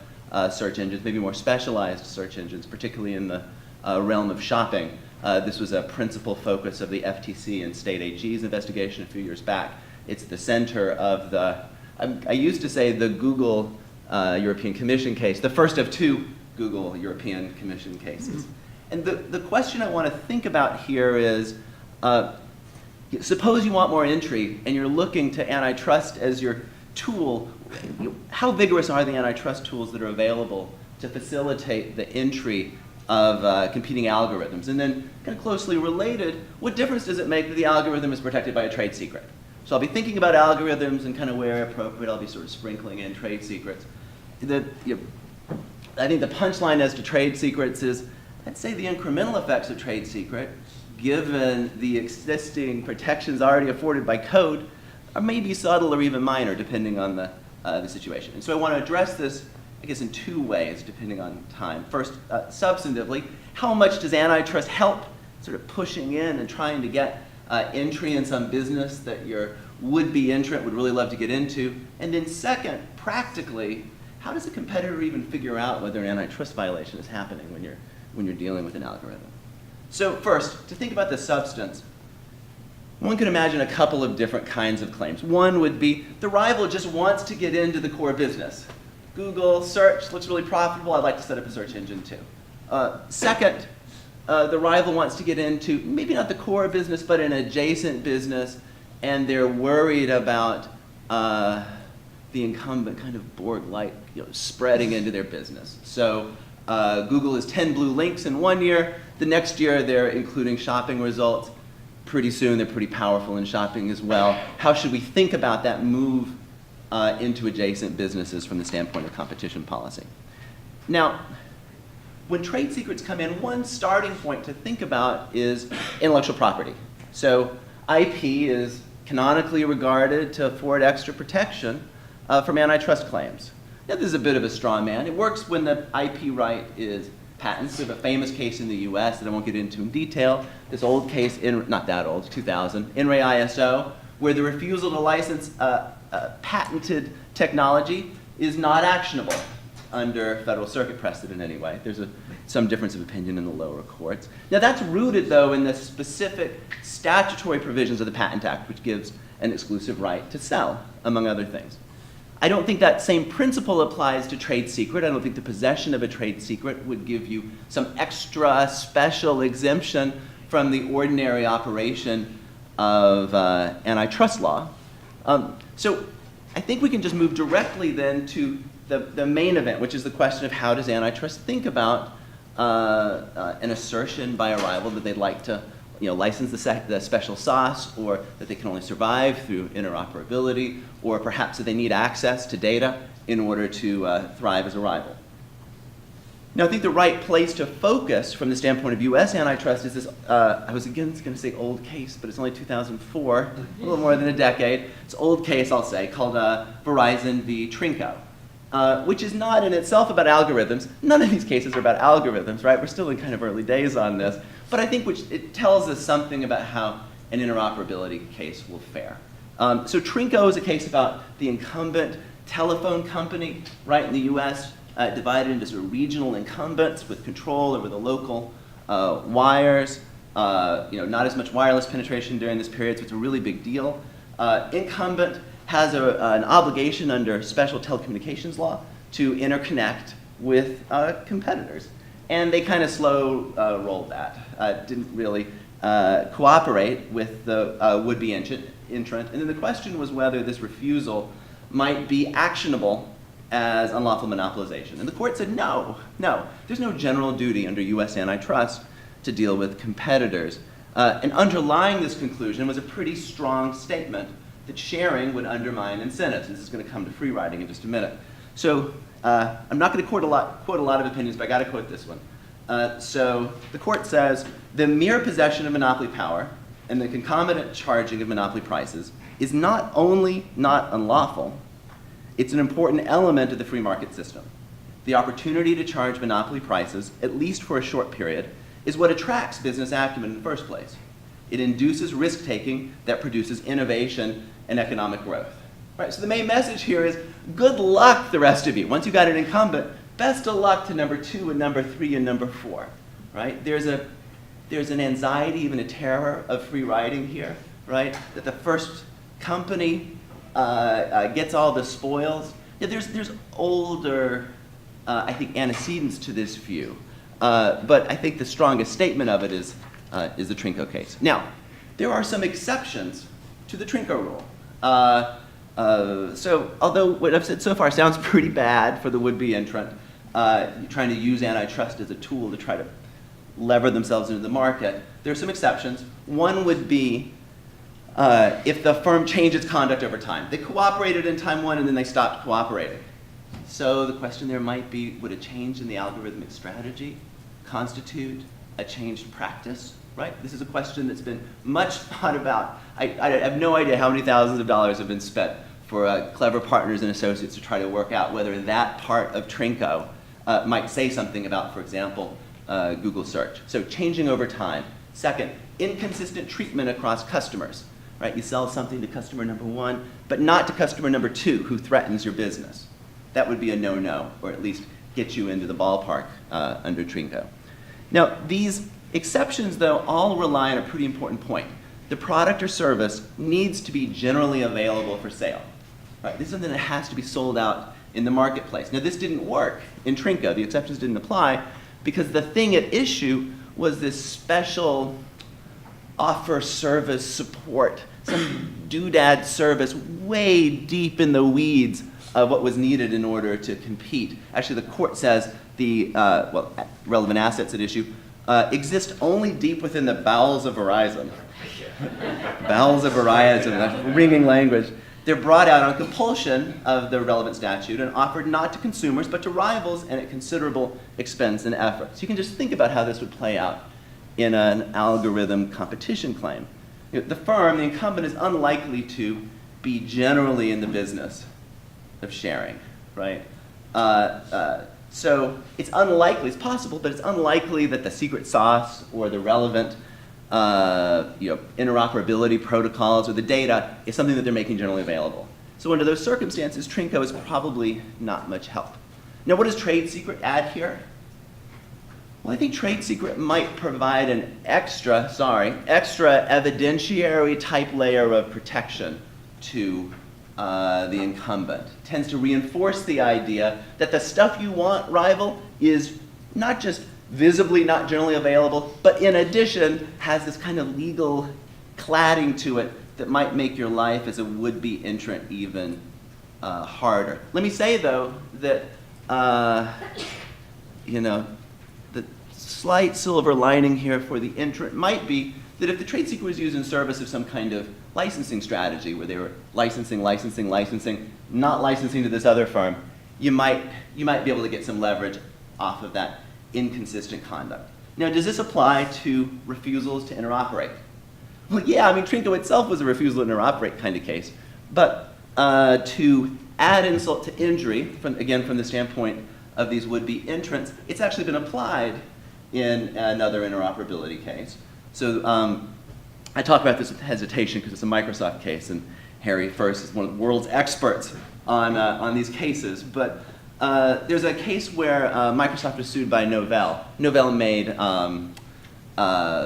search engines, maybe more specialized search engines, particularly in the realm of shopping. This was a principal focus of the FTC and State AG's investigation a few years back. It's the center of I used to say the Google European Commission case, the first of two Google European Commission cases. And the question I want to think about here is, suppose you want more entry and you're looking to antitrust as your tool. How vigorous are the antitrust tools that are available to facilitate the entry of competing algorithms? And then kind of closely related, what difference does it make that the algorithm is protected by a trade secret? So I'll be thinking about algorithms and kind of where appropriate, I'll be sort of sprinkling in trade secrets. I think the punchline as to trade secrets is I'd say the incremental effects of trade secret, given the existing protections already afforded by code, are maybe subtle or even minor, depending on the situation. And so I want to address this, I guess, in two ways, depending on time. First, substantively, how much does antitrust help sort of pushing in and trying to get entry in some business that your would-be entrant would really love to get into? And then second, practically, how does a competitor even figure out whether an antitrust violation is happening when you're dealing with an algorithm? So first, to think about the substance, one could imagine a couple of different kinds of claims. One would be the rival just wants to get into the core business. Google search looks really profitable. I'd like to set up a search engine too. Second, the rival wants to get into maybe not the core business, but an adjacent business, and they're worried about the incumbent kind of Borg-like, spreading into their business. So Google is 10 blue links in 1 year. The next year, they're including shopping results. Pretty soon, they're pretty powerful in shopping as well. How should we think about that move into adjacent businesses from the standpoint of competition policy? Now, when trade secrets come in, one starting point to think about is intellectual property. So IP is canonically regarded to afford extra protection from antitrust claims. Now, this is a bit of a straw man. It works when the IP right is patents. We have a famous case in the US that I won't get into in detail. This old case, not that old, 2000, In re ISO, where the refusal to license patented technology is not actionable under Federal Circuit precedent anyway. There's some difference of opinion in the lower courts. Now that's rooted, though, in the specific statutory provisions of the Patent Act, which gives an exclusive right to sell, among other things. I don't think that same principle applies to trade secret. I don't think the possession of a trade secret would give you some extra special exemption from the ordinary operation of antitrust law. So I think we can just move directly then to the main event, which is the question of how does antitrust think about an assertion by a rival that they'd like to license the special sauce, or that they can only survive through interoperability, or perhaps that they need access to data in order to thrive as a rival. Now, I think the right place to focus from the standpoint of US antitrust is this, I was again going to say old case, but it's only 2004, a little more than a decade. It's an old case, I'll say, called Verizon v. Trinco, which is not in itself about algorithms. None of these cases are about algorithms, right? We're still in kind of early days on this. But I think it tells us something about how an interoperability case will fare. So Trinco is a case about the incumbent telephone company, right, in the US, divided into sort of regional incumbents with control over the local wires. Not as much wireless penetration during this period, so it's a really big deal. Incumbent has an obligation under special telecommunications law to interconnect with competitors. And they kind of slow-rolled that, didn't really cooperate with the would-be entrant. And then the question was whether this refusal might be actionable as unlawful monopolization. And the court said, no. There's no general duty under US antitrust to deal with competitors. And underlying this conclusion was a pretty strong statement that sharing would undermine incentives. This is going to come to free riding in just a minute. So I'm not going to quote a lot of opinions, but I got to quote this one. So the court says, the mere possession of monopoly power and the concomitant charging of monopoly prices is not only not unlawful, it's an important element of the free market system. The opportunity to charge monopoly prices, at least for a short period, is what attracts business acumen in the first place. It induces risk-taking that produces innovation and economic growth. Right, so the main message here is, good luck, the rest of you. Once you got an incumbent, best of luck to number 2 and number 3 and number 4. Right? There's an anxiety, even a terror of free riding here, right? That the first company gets all the spoils. Yeah, there's older, I think, antecedents to this view. But I think the strongest statement of it is the Trinco case. Now, there are some exceptions to the Trinco rule. So although what I've said so far sounds pretty bad for the would-be entrant, trying to use antitrust as a tool to try to lever themselves into the market, there are some exceptions. One would be if the firm changed its conduct over time. They cooperated in time 1 and then they stopped cooperating. So the question there might be, would a change in the algorithmic strategy constitute a changed practice, right? This is a question that's been much thought about. I have no idea how many thousands of dollars have been spent for clever partners and associates to try to work out whether that part of Trinco might say something about, for example, Google search. So changing over time. Second, inconsistent treatment across customers, right? You sell something to customer number 1, but not to customer number 2 who threatens your business. That would be a no-no, or at least get you into the ballpark under Trinco. Now, these exceptions, though, all rely on a pretty important point. The product or service needs to be generally available for sale. Right? This is something that has to be sold out in the marketplace. Now, this didn't work in Trinco. The exceptions didn't apply because the thing at issue was this special offer service support, some doodad service way deep in the weeds of what was needed in order to compete. Actually, the court says the relevant assets at issue exist only deep within the bowels of Verizon. Bowels of Verizon, that's ringing language. They're brought out on compulsion of the relevant statute and offered not to consumers but to rivals and at considerable expense and effort. So you can just think about how this would play out in an algorithm competition claim. You know, the firm, the incumbent, is unlikely to be generally in the business of sharing, right? So it's unlikely, it's possible, but it's unlikely that the secret sauce or the relevant interoperability protocols or the data is something that they're making generally available. So under those circumstances, Trinco is probably not much help. Now, what does trade secret add here? Well, I think trade secret might provide an extra evidentiary type layer of protection to the incumbent. It tends to reinforce the idea that the stuff you want, rival, is not just visibly not generally available, but in addition has this kind of legal cladding to it that might make your life as a would-be entrant even harder. Let me say, though, that the slight silver lining here for the entrant might be that if the trade secret was used in service of some kind of licensing strategy where they were licensing, not licensing to this other firm, you might be able to get some leverage off of that inconsistent conduct. Now, does this apply to refusals to interoperate? Well, yeah, I mean, Trinco itself was a refusal to interoperate kind of case, but to add insult to injury, from the standpoint of these would-be entrants, it's actually been applied in another interoperability case. So I talk about this with hesitation because it's a Microsoft case, and Harry First is one of the world's experts on these cases. But there's a case where Microsoft was sued by Novell. Novell made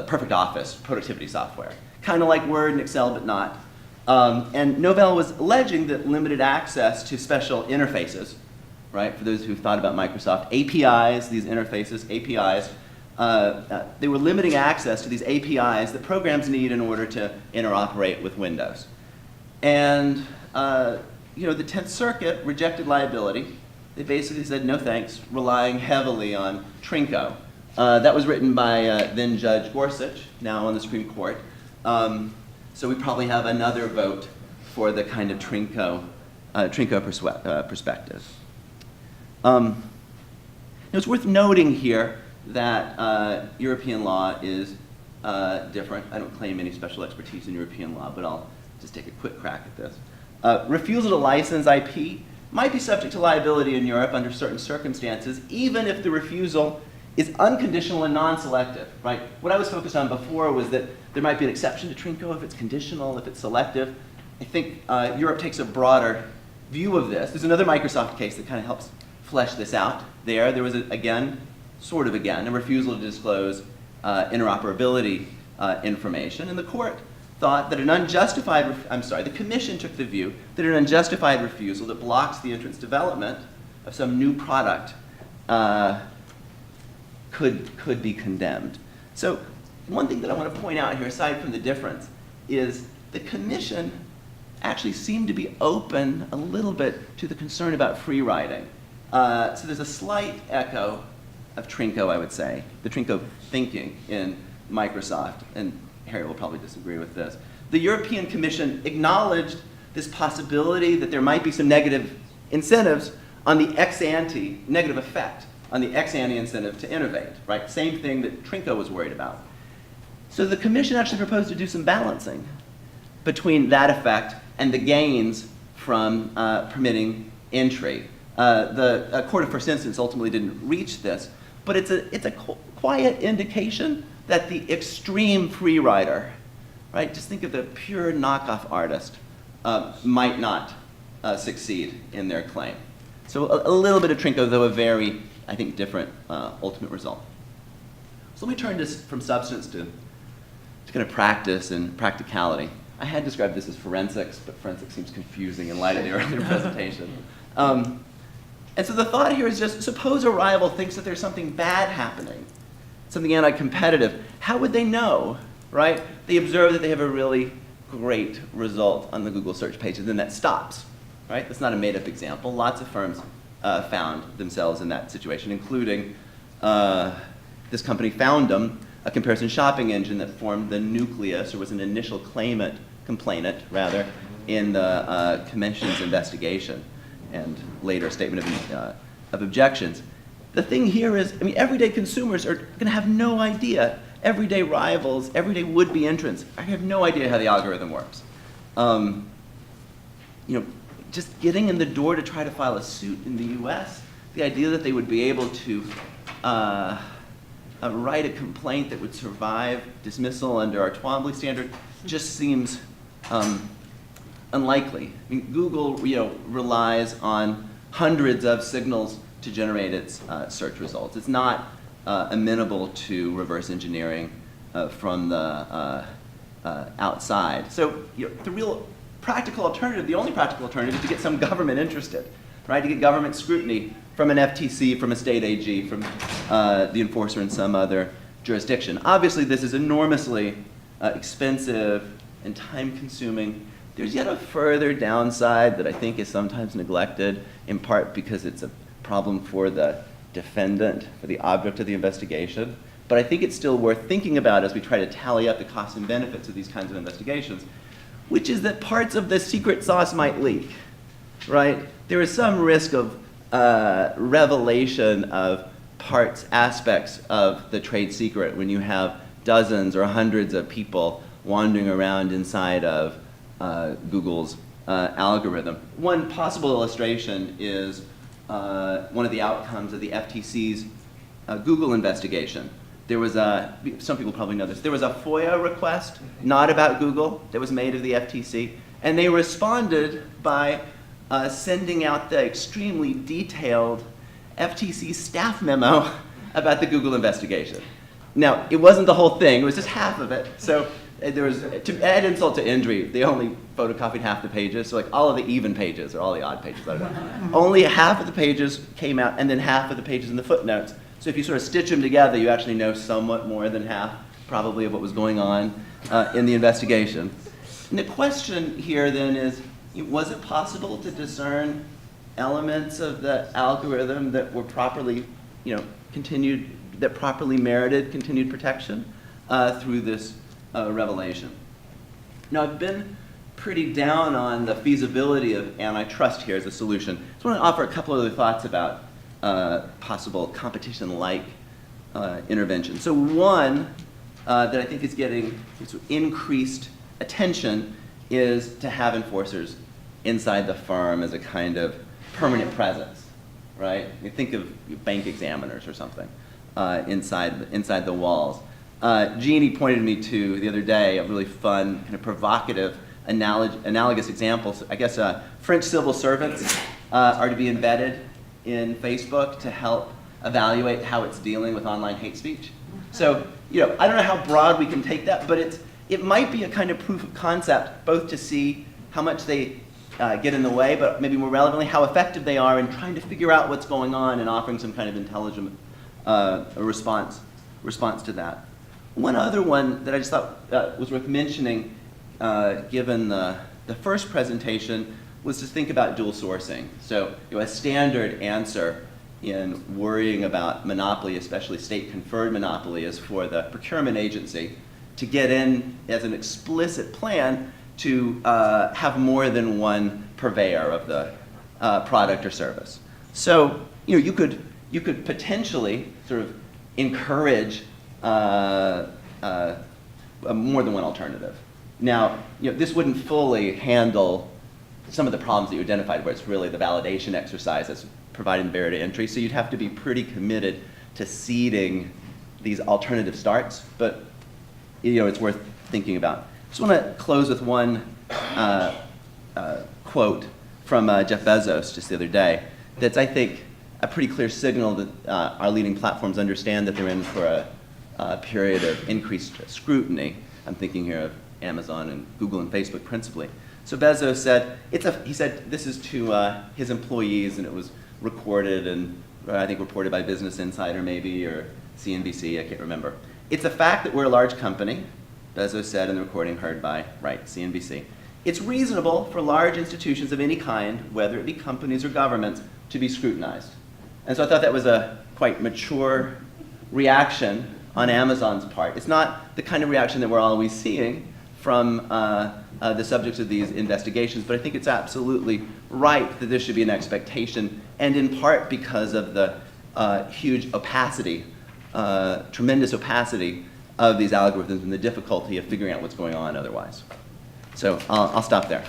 Perfect Office productivity software, kind of like Word and Excel, but not. And Novell was alleging that limited access to special interfaces, right? For those who've thought about Microsoft, APIs, these interfaces, APIs, they were limiting access to these APIs that programs need in order to interoperate with Windows. And the 10th Circuit rejected liability. They basically said no thanks, relying heavily on Trinco. That was written by then Judge Gorsuch, now on the Supreme Court. So we probably have another vote for the kind of Trinco perspective. Now it's worth noting here that European law is different. I don't claim any special expertise in European law, but I'll just take a quick crack at this. Refusal to license IP might be subject to liability in Europe under certain circumstances, even if the refusal is unconditional and non-selective, right? What I was focused on before was that there might be an exception to Trinco if it's conditional, if it's selective. I think Europe takes a broader view of this. There's another Microsoft case that kind of helps flesh this out. There was, a refusal to disclose interoperability information, and the court thought that the commission took the view that an unjustified refusal that blocks the entrance development of some new product could be condemned. So one thing that I want to point out here, aside from the difference, is the commission actually seemed to be open a little bit to the concern about free riding. So there's a slight echo of Trinco, I would say, the Trinco thinking in Microsoft, and Harry will probably disagree with this. The European Commission acknowledged this possibility that there might be some negative incentives on the ex-ante negative effect on the ex-ante incentive to innovate, right? Same thing that Trinco was worried about. So the commission actually proposed to do some balancing between that effect and the gains from permitting entry. The Court of First Instance ultimately didn't reach this, but it's a quiet indication that the extreme free rider, right, just think of the pure knockoff artist, might not succeed in their claim. So a little bit of Trinco, though a very, I think, different ultimate result. So let me turn this from substance to kind of practice and practicality. I had described this as forensics, but forensics seems confusing in light of the earlier presentation. And so the thought here is just, suppose a rival thinks that there's something bad happening, something anti-competitive. How would they know, right? They observe that they have a really great result on the Google search page, and then that stops, right? That's not a made-up example. Lots of firms found themselves in that situation, including this company, Foundum, a comparison shopping engine that formed the nucleus, or was an initial complainant, rather, in the commission's investigation and later statement of objections. The thing here is, I mean, everyday consumers are going to have no idea. Everyday rivals, everyday would-be entrants, I have no idea how the algorithm works. Just getting in the door to try to file a suit in the US, the idea that they would be able to write a complaint that would survive dismissal under our Twombly standard just seems unlikely. I mean, Google, relies on hundreds of signals to generate its search results. It's not amenable to reverse engineering from the outside. So the real practical alternative, the only practical alternative, is to get some government interested, right? To get government scrutiny from an FTC, from a state AG, from the enforcer in some other jurisdiction. Obviously, this is enormously expensive and time-consuming. There's yet a further downside that I think is sometimes neglected, in part because it's a problem for the defendant, for the object of the investigation. But I think it's still worth thinking about as we try to tally up the costs and benefits of these kinds of investigations, which is that parts of the secret sauce might leak, right? There is some risk of revelation of parts, aspects of the trade secret when you have dozens or hundreds of people wandering around inside of Google's algorithm. One possible illustration is one of the outcomes of the FTC's Google investigation. There was some people probably know this, there was a FOIA request, not about Google, that was made of the FTC, and they responded by sending out the extremely detailed FTC staff memo about the Google investigation. Now, it wasn't the whole thing, it was just half of it. So there was, to add insult to injury, they only photocopied half the pages, so like all of the even pages or all the odd pages, I don't know. Only half of the pages came out, and then half of the pages in the footnotes. So if you sort of stitch them together, you actually know somewhat more than half, probably, of what was going on in the investigation. And the question here then is, was it possible to discern elements of the algorithm that were properly, that properly merited continued protection through this revelation? Now, I've been pretty down on the feasibility of antitrust here as a solution. I just want to offer a couple other thoughts about possible competition-like intervention. So one that I think is getting increased attention is to have enforcers inside the firm as a kind of permanent presence, right? You think of bank examiners or something inside the walls. Jeannie pointed me to, the other day, a really fun, kind of provocative, analogous example. I guess French civil servants are to be embedded in Facebook to help evaluate how it's dealing with online hate speech. So, I don't know how broad we can take that, but it might be a kind of proof of concept, both to see how much they get in the way, but maybe more relevantly, how effective they are in trying to figure out what's going on and offering some kind of intelligent response to that. One other one that I just thought was worth mentioning, given the first presentation, was to think about dual sourcing. So a standard answer in worrying about monopoly, especially state-conferred monopoly, is for the procurement agency to get in as an explicit plan to have more than one purveyor of the product or service. So you could you could potentially sort of encourage more than one alternative. Now, this wouldn't fully handle some of the problems that you identified, where it's really the validation exercise that's providing the barrier to entry. So you'd have to be pretty committed to seeding these alternative starts, but it's worth thinking about. Just want to close with one quote from Jeff Bezos just the other day. That's, I think, a pretty clear signal that our leading platforms understand that they're in for a period of increased scrutiny. I'm thinking here of Amazon and Google and Facebook principally. So Bezos said, he said this is to his employees, and it was recorded and I think reported by Business Insider maybe, or CNBC, I can't remember. It's a fact that we're a large company, Bezos said in the recording heard by, CNBC. It's reasonable for large institutions of any kind, whether it be companies or governments, to be scrutinized. And so I thought that was a quite mature reaction on Amazon's part. It's not the kind of reaction that we're always seeing from the subjects of these investigations, but I think it's absolutely right that there should be an expectation, and in part because of the huge opacity, tremendous opacity of these algorithms and the difficulty of figuring out what's going on otherwise. So I'll stop there.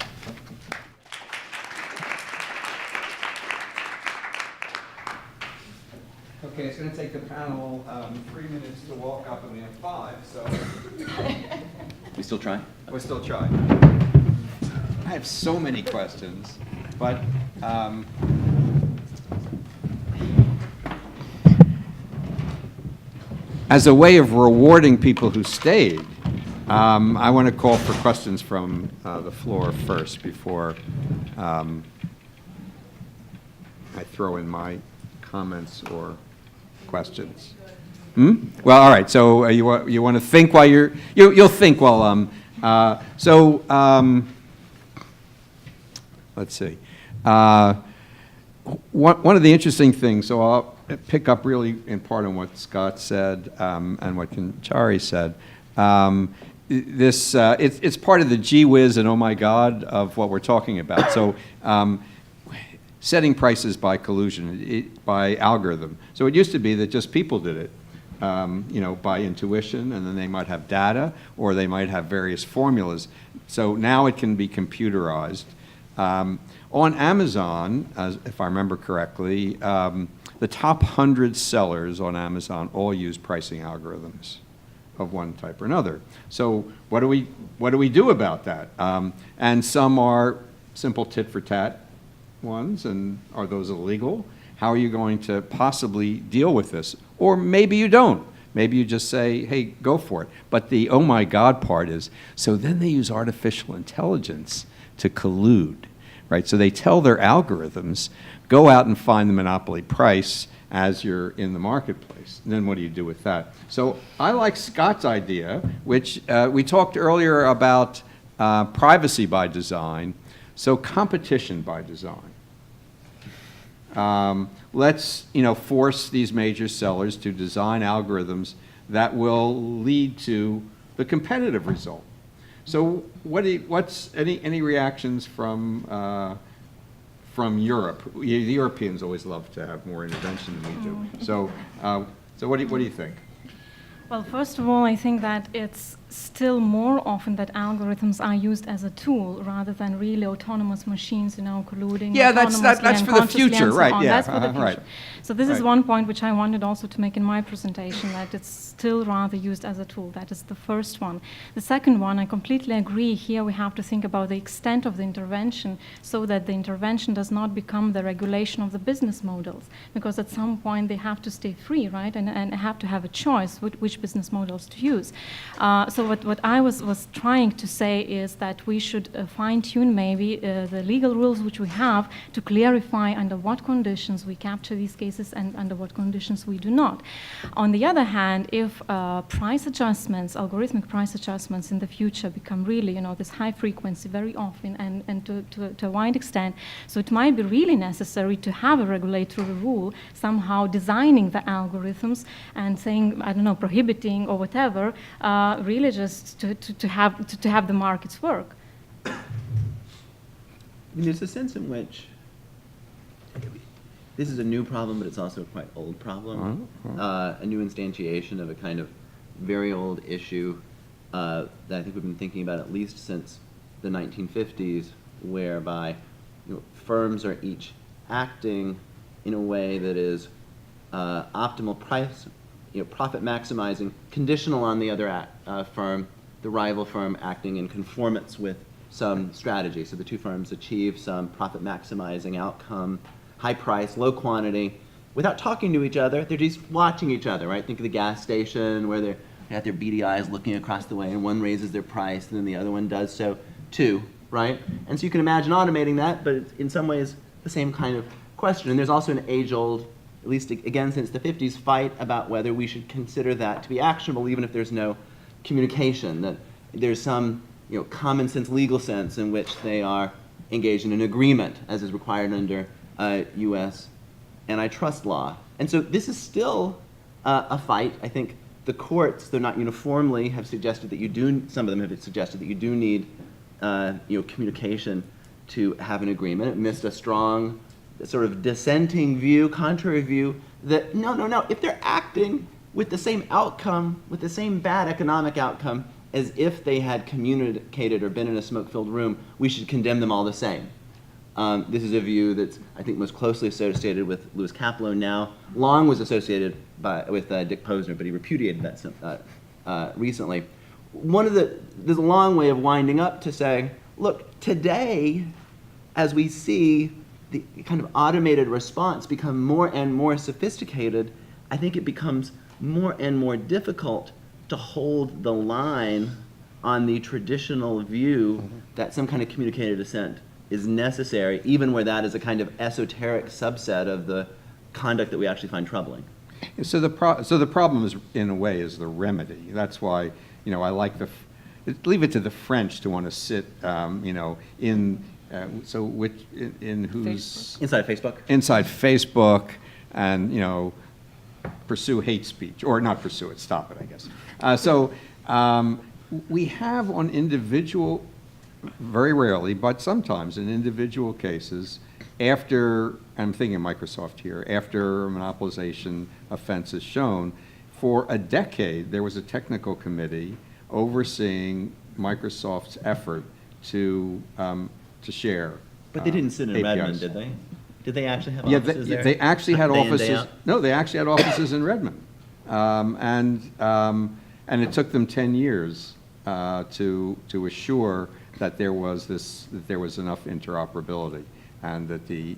Okay, it's going to take the panel 3 minutes to walk up, and we have 5, so We still trying? we're still trying. I have so many questions, but as a way of rewarding people who stayed, I want to call for questions from the floor first before I throw in my comments or questions. Well, all right. So you want to think while you'll think while let's see. One of the interesting things. So I'll pick up really in part on what Scott said and what Conchari said. It's part of the gee whiz and oh my God of what we're talking about. So. Setting prices by collusion, by algorithm. So it used to be that just people did it, by intuition, and then they might have data, or they might have various formulas. So now it can be computerized. On Amazon, if I remember correctly, the top 100 sellers on Amazon all use pricing algorithms of one type or another. So what do we do about that? And some are simple tit for tat ones, and are those illegal? How are you going to possibly deal with this? Or maybe you don't. Maybe you just say, hey, go for it. But the oh my God part is, so then they use artificial intelligence to collude, right? So they tell their algorithms, go out and find the monopoly price as you're in the marketplace. And then what do you do with that? So I like Scott's idea, which we talked earlier about privacy by design. So competition by design. Let's force these major sellers to design algorithms that will lead to the competitive result. So what's any reactions from Europe? The Europeans always love to have more intervention than we do. So what do you think? Well, first of all, I think that it's still more often that algorithms are used as a tool rather than really autonomous machines, colluding. Yeah, that's autonomously for the and consciously future, and so right? on. Yeah, That's for the future. right. So this is Right. one point which I wanted also to make in my presentation, that it's still rather used as a tool. That is the first one. The second one, I completely agree. Here we have to think about the extent of the intervention so that the intervention does not become the regulation of the business models, because at some point they have to stay free, right? And have to have a choice which business models to use. So what I was trying to say is that we should fine-tune maybe the legal rules which we have to clarify under what conditions we capture these cases and under what conditions we do not. On the other hand, if price adjustments, algorithmic price adjustments in the future become really, this high frequency very often and to a wide extent, so it might be really necessary to have a regulatory rule somehow designing the algorithms and saying, I don't know, prohibiting or whatever, really just to have the markets work. There's a sense in which this is a new problem, but it's also a quite old problem. A new instantiation of a kind of very old issue that I think we've been thinking about at least since the 1950s, whereby firms are each acting in a way that is optimal price, profit maximizing, conditional on the other firm, the rival firm acting in conformance with some strategy. So the two firms achieve some profit maximizing outcome, high price, low quantity, without talking to each other. They're just watching each other, right? Think of the gas station where they're at their beady eyes looking across the way, and one raises their price, and then the other one does so too, right? And so you can imagine automating that, but it's in some ways the same kind of question. And there's also an age-old, at least again since the 50s, fight about whether we should consider that to be actionable even if there's no communication, that there's some common sense legal sense in which they are engaged in an agreement as is required under U.S. antitrust law. And so this is still a fight. I think the courts, though not uniformly, have suggested that you do, some of them have suggested that you do need communication to have an agreement. It missed a strong sort of dissenting view, contrary view, that no, if they're acting with the same outcome, with the same bad economic outcome as if they had communicated or been in a smoke-filled room, we should condemn them all the same. This is a view that's, I think, most closely associated with Louis Caplow now. Long was associated with Dick Posner, but he repudiated that recently. There's a long way of winding up to say, look, today, as we see the kind of automated response become more and more sophisticated, I think it becomes more and more difficult to hold the line on the traditional view that some kind of communicated assent is necessary, even where that is a kind of esoteric subset of the conduct that we actually find troubling. So the problem is, in a way, is the remedy. That's why, I like leave it to the French to want to sit, in whose Inside Facebook? Inside Facebook, and pursue hate speech, or not pursue it, stop it, I guess. We have on individual, very rarely, but sometimes in individual cases, after, I'm thinking of Microsoft here, after a monopolization offense is shown, for a decade there was a technical committee overseeing Microsoft's effort to share. But they didn't sit in APIs. Redmond, did they? Did they actually have Yeah, offices there? they actually had Day in, day offices. out? No, they actually had offices in Redmond, and it took them 10 years to assure that there was enough interoperability and that the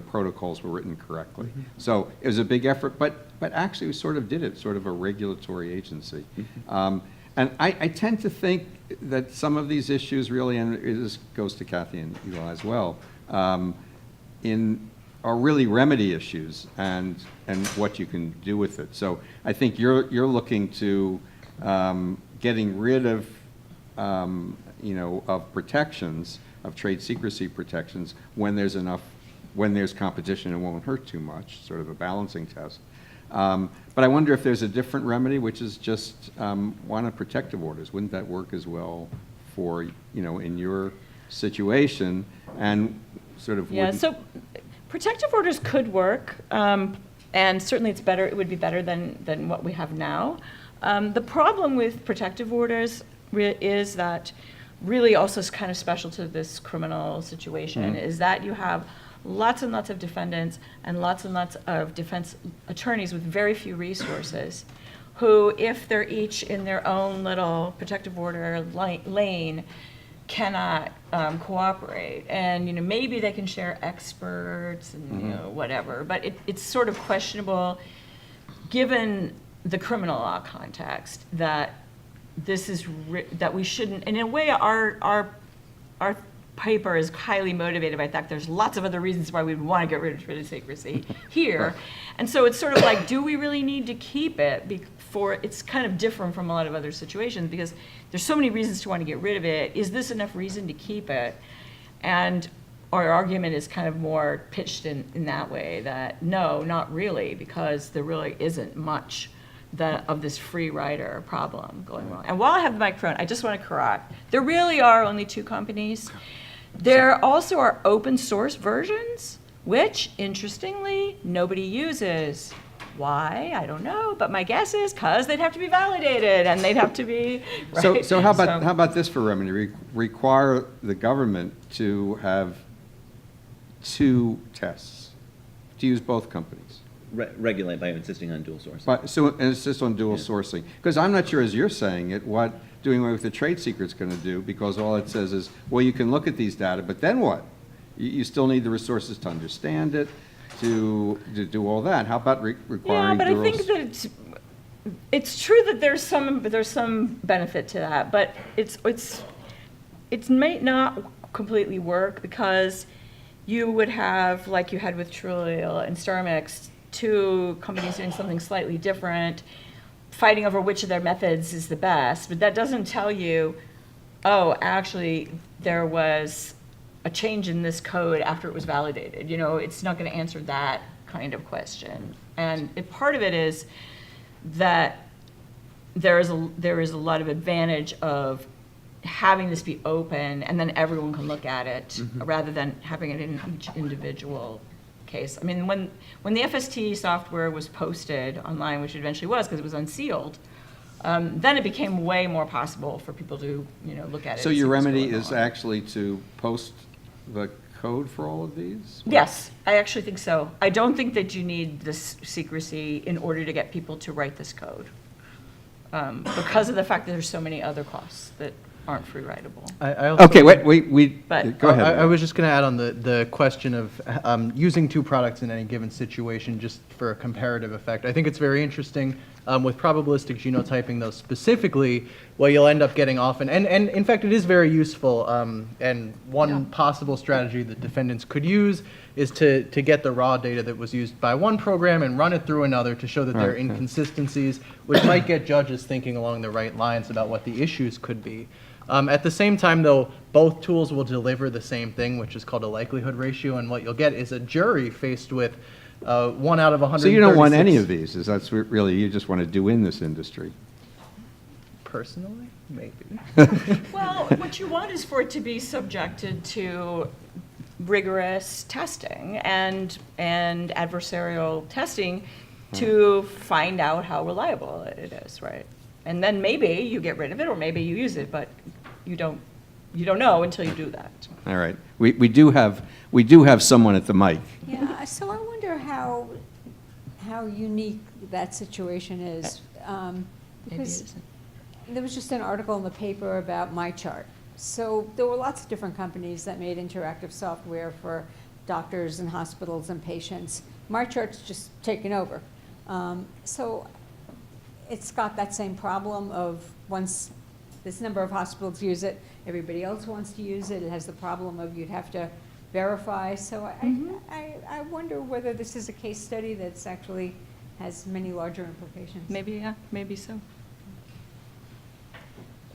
protocols were written correctly. So it was a big effort, but actually we sort of did it, sort of a regulatory agency. And I tend to think that some of these issues really, and this goes to Kathy and Eli as well, are really remedy issues and what you can do with it. So I think you're looking to getting rid of of protections, of trade secrecy protections, when there's competition and won't hurt too much, sort of a balancing test. But I wonder if there's a different remedy, which is just why not protective orders? Wouldn't that work as well for, in your situation, and sort of Yeah, wouldn't- so protective orders could work, and certainly it would be better than what we have now. The problem with protective orders is that really also is kind of special to this criminal situation, is that you have lots and lots of defendants and lots of defense attorneys with very few resources who, if they're each in their own little protective order lane, cannot cooperate. And maybe they can share experts and whatever, but it's sort of questionable given the criminal law context that this is that we shouldn't. And in a way, our paper is highly motivated by the fact there's lots of other reasons why we'd want to get rid of trade secrecy here. Right. And so it's sort of like, do we really need to keep it? It's kind of different from a lot of other situations because there's so many reasons to want to get rid of it. Is this enough reason to keep it? And our argument is kind of more pitched in that way, that no, not really, because there really isn't much of this free rider problem going on. And while I have the microphone, I just want to correct. There really are only two companies. There also are open source versions which, interestingly, nobody uses. Why? I don't know, but my guess is because they'd have to be validated, and they'd have to be, right? So how about this for remedy? Require the government to have 2 tests, to use both companies. Regulate by insisting on dual sourcing. But, so, and it's just on dual Yeah. sourcing. Because I'm not sure, as you're saying it, what doing away with the trade secret's going to do, because all it says is, well, you can look at these data, but then what? You still need the resources to understand it, to do all that. How about Yeah, requiring but I dual? think that it's true that there's some benefit to that, but it might not completely work, because you would have, like you had with Trulio and StarMix, 2 companies doing something slightly different, fighting over which of their methods is the best, but that doesn't tell you, oh, actually, there was a change in this code after it was validated. You know, it's not going to answer that kind of question. And part of it is that there is a lot of advantage of having this be open, and then everyone can look at it, rather than having it in each individual case. I mean, when the FST software was posted online, which it eventually was because it was unsealed, then it became way more possible for people to, look at it. So and your see what's remedy going is on. actually to post the code for all of these? Yes, I actually think so. I don't think that you need this secrecy in order to get people to write this code, because of the fact that there's so many other costs that aren't free writable. I also- Okay, wait, But- go ahead. I was just going to add on the question of using 2 products in any given situation just for a comparative effect. I think it's very interesting with probabilistic genotyping, though, specifically, what you'll end up getting often, and in fact, it is very useful, and one possible strategy that defendants could use is to get the raw data that was used by one program and run it through another to show that there are Okay. inconsistencies, which might get judges thinking along the right lines about what the issues could be. At the same time, though, both tools will deliver the same thing, which is called a likelihood ratio, and what you'll get is a jury faced with 1 out of 136. So you don't want any of these, is that's really, you just want to do in this industry? Personally, maybe. Well, what you want is for it to be subjected to rigorous testing and adversarial testing to find out how reliable it is, right? And then maybe you get rid of it, or maybe you use it, but you don't know until you do that. All right. We do have someone at the mic. Yeah, so I wonder how unique that situation is. Maybe it Because isn't. there was just an article in the paper about MyChart. So there were lots of different companies that made interactive software for doctors and hospitals and patients. MyChart's just taken over. So it's got that same problem of once this number of hospitals use it, everybody else wants to use it. It has the problem of you'd have to verify. So I wonder whether this is a case study that's actually has many larger implications. Maybe so.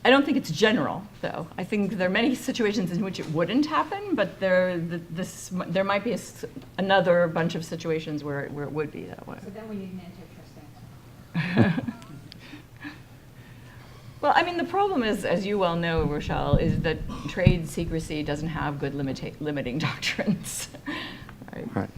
I don't think it's general, though. I think there are many situations in which it wouldn't happen, but there might be another bunch of situations where it would be that way. So then we need an antitrust answer. Well, I mean, the problem is, as you well know, Rochelle, is that trade secrecy doesn't have good limiting doctrines. Right. Right.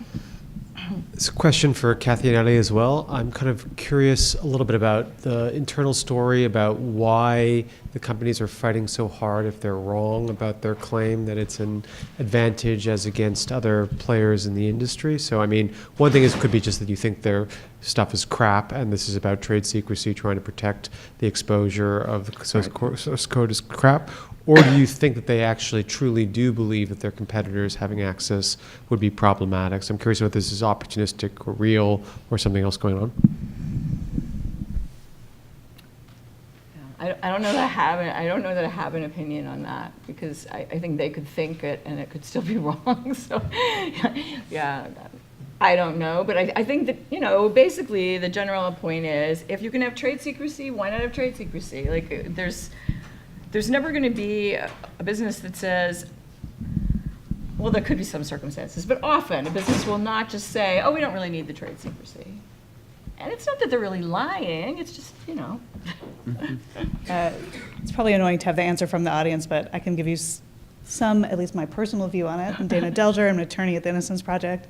It's a question for Kathy and Ellie as well. I'm kind of curious a little bit about the internal story about why the companies are fighting so hard if they're wrong about their claim that it's an advantage as against other players in the industry. So, I mean, one thing is could be just that you think their stuff is crap and this is about trade secrecy, trying to protect the exposure of the source code is crap. Or do you think that they actually truly do believe that their competitors having access would be problematic? So I'm curious whether this is opportunistic or real or something else going on. I don't know that I have an opinion on that, because I think they could think it and it could still be wrong. So, yeah, I don't know. But I think that, basically the general point is, if you can have trade secrecy, why not have trade secrecy? Like, there's never going to be a business that says, well, there could be some circumstances, but often a business will not just say, oh, we don't really need the trade secrecy. And it's not that they're really lying, it's just, It's probably annoying to have the answer from the audience, but I can give you some, at least my personal view on it. I'm Dana Delger, I'm an attorney at the Innocence Project.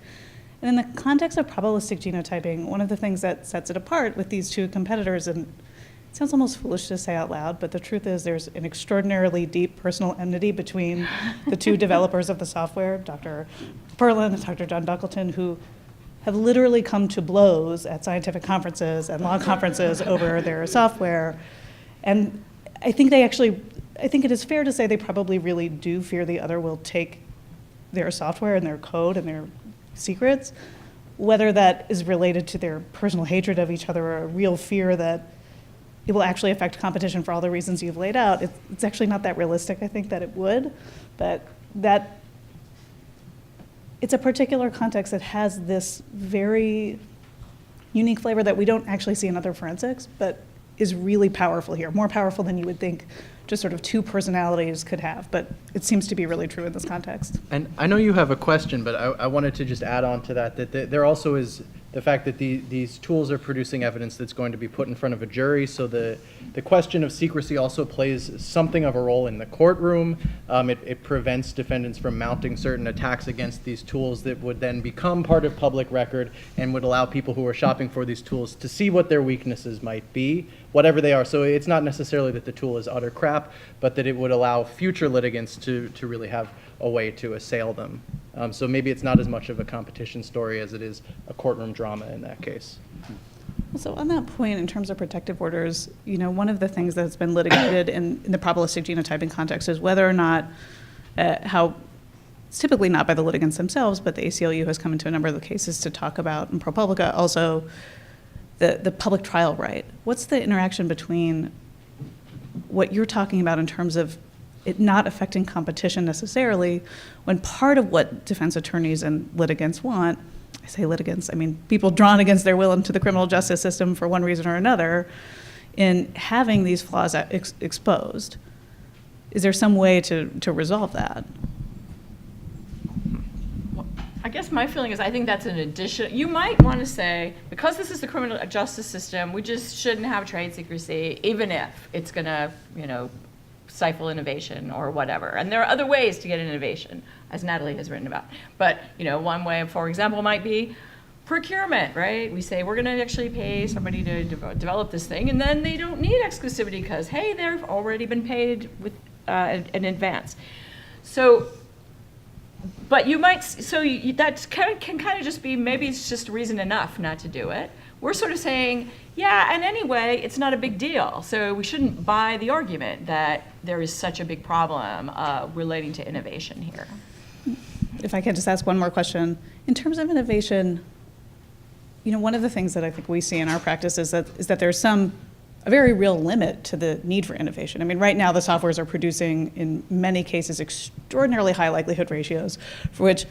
And in the context of probabilistic genotyping, one of the things that sets it apart with these two competitors, and it sounds almost foolish to say out loud, but the truth is there's an extraordinarily deep personal enmity between the two developers of the software, Dr. Perlin and Dr. John Buckleton, who have literally come to blows at scientific conferences and law conferences over their software. And I think it is fair to say they probably really do fear the other will take their software and their code and their secrets, whether that is related to their personal hatred of each other or a real fear that it will actually affect competition for all the reasons you've laid out. It's actually not that realistic, I think, that it would, but that it's a particular context that has this very unique flavor that we don't actually see in other forensics, but is really powerful here, more powerful than you would think just sort of two personalities could have, but it seems to be really true in this context. And I know you have a question, but I wanted to just add on to that there also is the fact that these tools are producing evidence that's going to be put in front of a jury, so the question of secrecy also plays something of a role in the courtroom. It prevents defendants from mounting certain attacks against these tools that would then become part of public record and would allow people who are shopping for these tools to see what their weaknesses might be, whatever they are. So it's not necessarily that the tool is utter crap, but that it would allow future litigants to really have a way to assail them. So maybe it's not as much of a competition story as it is a courtroom drama in that case. So on that point, in terms of protective orders, one of the things that's been litigated in the probabilistic genotyping context is whether or not, how it's typically not by the litigants themselves, but the ACLU has come into a number of the cases to talk about, in ProPublica, also the public trial right. What's the interaction between what you're talking about in terms of it not affecting competition necessarily, when part of what defense attorneys and litigants want, I say litigants, I mean people drawn against their will into the criminal justice system for one reason or another, in having these flaws exposed? Is there some way to resolve that? I guess my feeling is I think that's an addition. You might want to say, because this is the criminal justice system, we just shouldn't have trade secrecy, even if it's going to, stifle innovation or whatever. And there are other ways to get innovation, as Natalie has written about. But, one way, for example, might be procurement, right? We say we're going to actually pay somebody to develop this thing, and then they don't need exclusivity because, hey, they've already been paid with in advance. So, but you might, that can kind of just be, maybe it's just reason enough not to do it. We're sort of saying, yeah, and anyway, it's not a big deal. So we shouldn't buy the argument that there is such a big problem relating to innovation here. If I can just ask one more question. In terms of innovation, one of the things that I think we see in our practice is that there's a very real limit to the need for innovation. I mean, right now the softwares are producing, in many cases, extraordinarily high likelihood ratios for which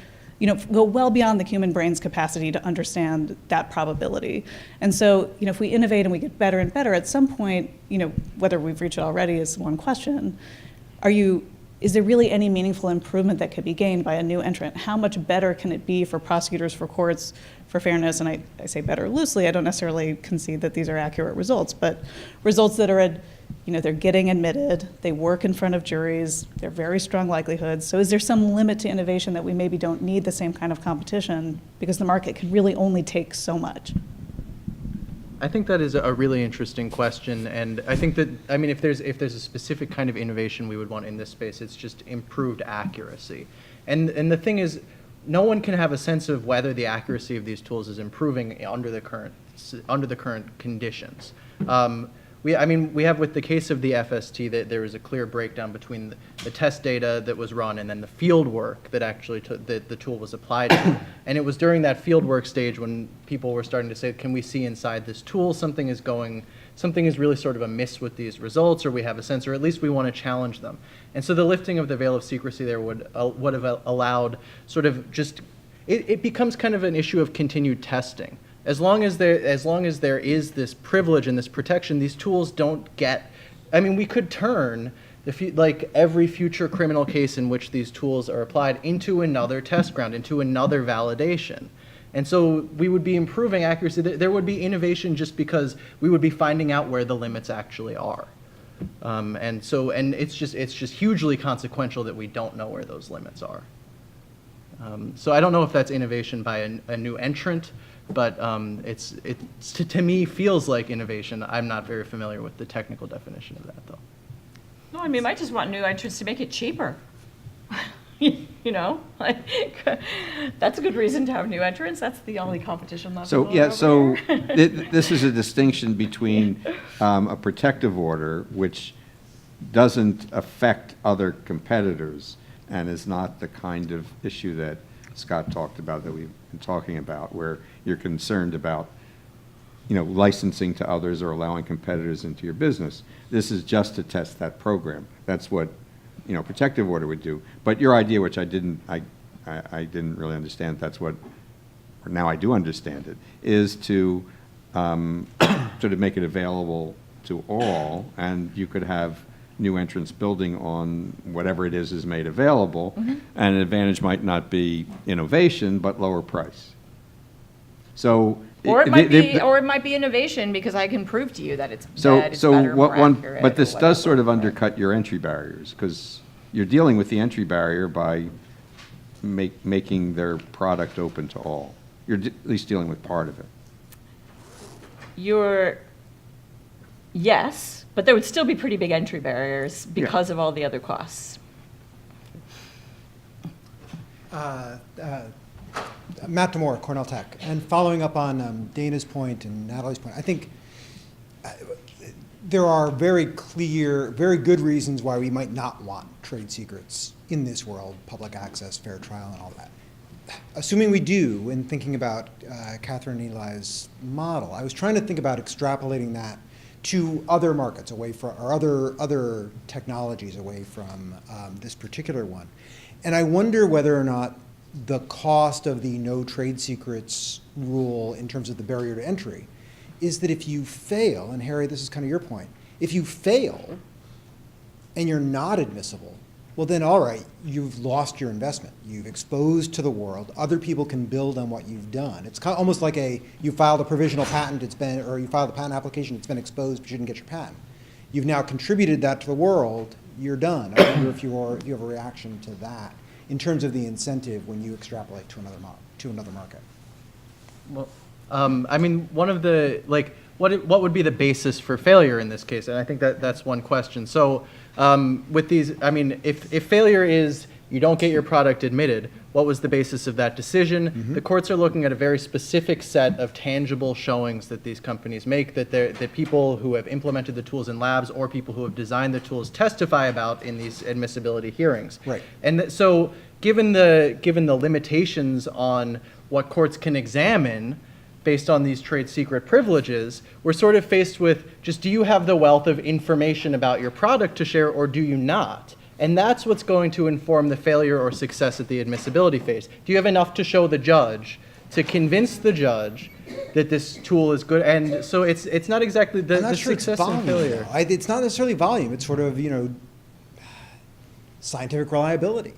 go well beyond the human brain's capacity to understand that probability. And so, if we innovate and we get better and better, at some point, whether we've reached it already is one question, is there really any meaningful improvement that could be gained by a new entrant? How much better can it be for prosecutors, for courts, for fairness? And I say better loosely, I don't necessarily concede that these are accurate results, but results that are they're getting admitted, they work in front of juries, they're very strong likelihoods. So is there some limit to innovation that we maybe don't need the same kind of competition because the market can really only take so much? I think that is a really interesting question, and I think that, if there's a specific kind of innovation we would want in this space, it's just improved accuracy. And the thing is, no one can have a sense of whether the accuracy of these tools is improving under the current conditions. We have with the case of the FST that there is a clear breakdown between the test data that was run and then the field work that actually the tool was applied to. And it was during that field work stage when people were starting to say, can we see inside this tool something is really sort of amiss with these results, or we have a sense, or at least we want to challenge them. And so the lifting of the veil of secrecy there would have allowed sort of just, it becomes kind of an issue of continued testing. As long as there is this privilege and this protection, these tools don't get. We could turn every future criminal case in which these tools are applied into another test ground, into another validation, and so we would be improving accuracy. There would be innovation just because we would be finding out where the limits actually are. And it's just hugely consequential that we don't know where those limits are. So I don't know if that's innovation by a new entrant, but to me feels like innovation. I'm not very familiar with the technical definition of that, though. No, I mean, I just want new entrants to make it cheaper. You know, like, that's a good reason to have new entrants. That's the only competition left. So, yeah, over so here. this is a distinction between a protective order, which doesn't affect other competitors and is not the kind of issue that Scott talked about, that we've been talking about, where you're concerned about, you know, licensing to others or allowing competitors into your business. This is just to test that program. That's what, you know, protective order would do. But your idea, which I didn't really understand, that's what, or now I do understand it, is to sort of make it available to all, and you could have new entrants building on whatever it is made available, and an advantage might not be innovation, but lower price. So. Or it might be innovation because I can prove to you that it's better, more accurate, but this or does sort of whatever. undercut your entry barriers, because you're dealing with the entry barrier by making their product open to all. You're at least dealing with part of it. Yes, but there would still be pretty big entry barriers because of all the other costs. Matt Demore, Cornell Tech. And following up on Dana's point and Natalie's point, I think there are very clear, very good reasons why we might not want trade secrets in this world, public access, fair trial, and all that. Assuming we do, in thinking about Catherine and Eli's model, I was trying to think about extrapolating that to other markets away from, or other technologies away from this particular one. And I wonder whether or not the cost of the no trade secrets rule in terms of the barrier to entry is that if you fail, and Harry, this is kind of your point, if you fail and you're not admissible, well then, all right, you've lost your investment. You've exposed to the world. Other people can build on what you've done. It's kind of almost like you filed a provisional patent, or you filed a patent application, it's been exposed, but you didn't get your patent. You've now contributed that to the world, you're done. I wonder if you have a reaction to that in terms of the incentive when you extrapolate to another market. Well, I mean, one of the, like, what would be the basis for failure in this case? And I think that's one question. So with these, I mean, if failure is you don't get your product admitted, what was the basis of that decision? Mm-hmm. The courts are looking at a very specific set of tangible showings that these companies make, that people who have implemented the tools in labs or people who have designed the tools testify about in these admissibility hearings. Right. And so given the limitations on what courts can examine based on these trade secret privileges, we're sort of faced with just, do you have the wealth of information about your product to share, or do you not? And that's what's going to inform the failure or success at the admissibility phase. Do you have enough to show the judge, to convince the judge that this tool is good? And so it's not exactly the success and failure. It's not necessarily volume. It's sort of, scientific reliability.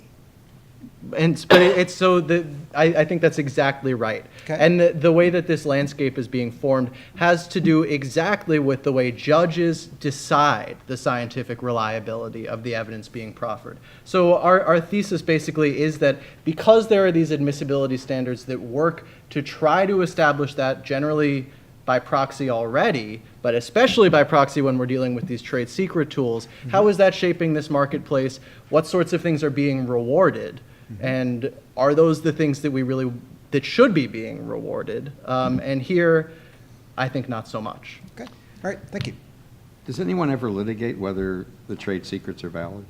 I think that's exactly right. Okay. And the way that this landscape is being formed has to do exactly with the way judges decide the scientific reliability of the evidence being proffered. So our thesis basically is that because there are these admissibility standards that work to try to establish that generally by proxy already, but especially by proxy when we're dealing with these trade secret tools, mm-hmm. How is that shaping this marketplace? What sorts of things are being rewarded? Mm-hmm. And are those the things that should be being rewarded? And here, I think not so much. Okay, all right, thank you. Does anyone ever litigate whether the trade secrets are valid?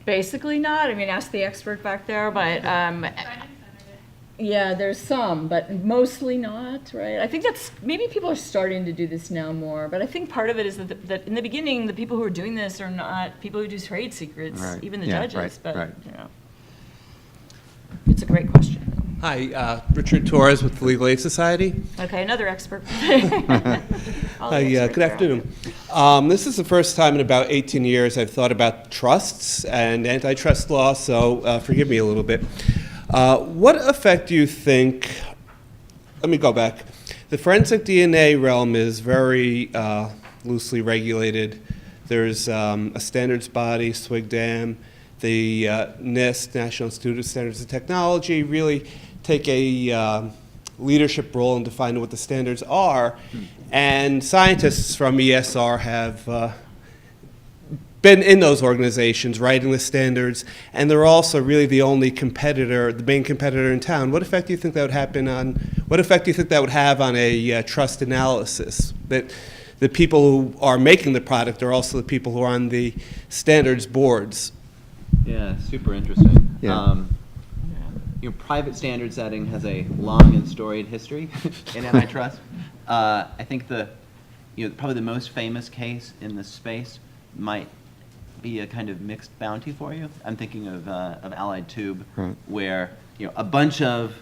Basically not. I mean, ask the expert back there, but yeah, there's some, but mostly not, right? I think maybe people are starting to do this now more, but I think part of it is that in the beginning, the people who are doing this are not people who do trade secrets, right. even the Yeah, judges, right. It's a great question. Hi, Richard Torres with the Legal Aid Society. Okay, another expert. Hi, good afternoon. This is the first time in about 18 years I've thought about trusts and antitrust law, so forgive me a little bit. What effect do you think, let me go back. The forensic DNA realm is very loosely regulated. There's a standards body, SWGDAM, the NIST, National Institute of Standards and Technology, really take a leadership role in defining what the standards are. And scientists from ESR have been in those organizations writing the standards, and they're also really the only competitor, the main competitor in town. What effect do you think that would have on a trust analysis? That the people who are making the product are also the people who are on the standards boards. Yeah, super interesting. Yeah. Private standard setting has a long and storied history in antitrust. I think probably the most famous case in this space might be a kind of mixed bounty for you. I'm thinking of Allied Tube, Right. where a bunch of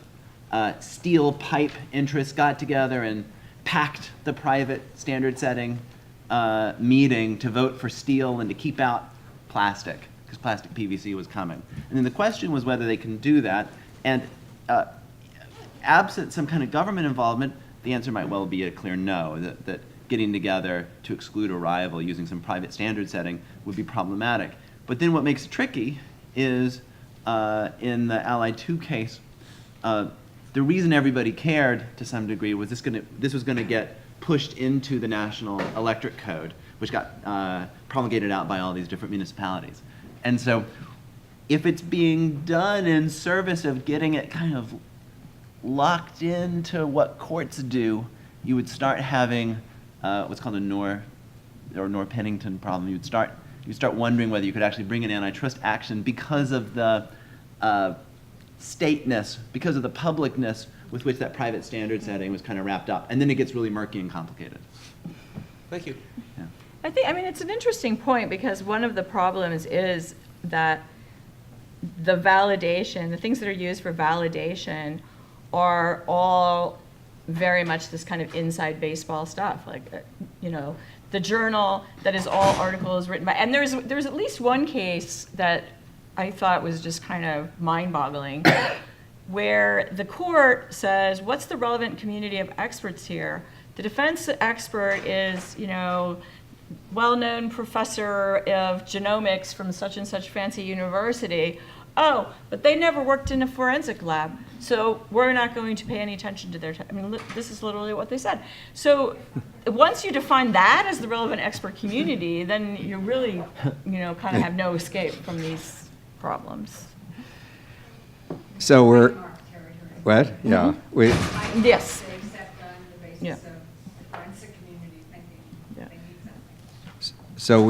steel pipe interests got together and packed the private standard setting meeting to vote for steel and to keep out plastic, because plastic PVC was coming. And then the question was whether they can do that. And absent some kind of government involvement, the answer might well be a clear no, that getting together to exclude a rival using some private standard setting would be problematic. But then what makes it tricky is, in the Allied Tube case, the reason everybody cared to some degree was this was going to get pushed into the National Electric Code, which got promulgated out by all these different municipalities. And so if it's being done in service of getting it kind of locked into what courts do, you would start having what's called a Noor-Pennington problem. You'd start wondering whether you could actually bring an antitrust action because of the stateness, because of the publicness with which that private standard setting was kind of wrapped up. And then it gets really murky and complicated. Thank you. Yeah. I mean, it's an interesting point, because one of the problems is that the validation, the things that are used for validation are all very much this kind of inside baseball stuff. Like, the journal that is all articles written by, and there's at least one case that I thought was just kind of mind-boggling, where the court says, what's the relevant community of experts here? The defense expert is, well-known professor of genomics from such and such fancy university. Oh, but they never worked in a forensic lab, so we're not going to pay any attention to their this is literally what they said. So once you define that as the relevant expert community, then you really, kind of have no escape from these problems. So we're, what? Yeah. We, Yes. Except on the basis Yeah. of the forensic community thinking Yeah. they need something. So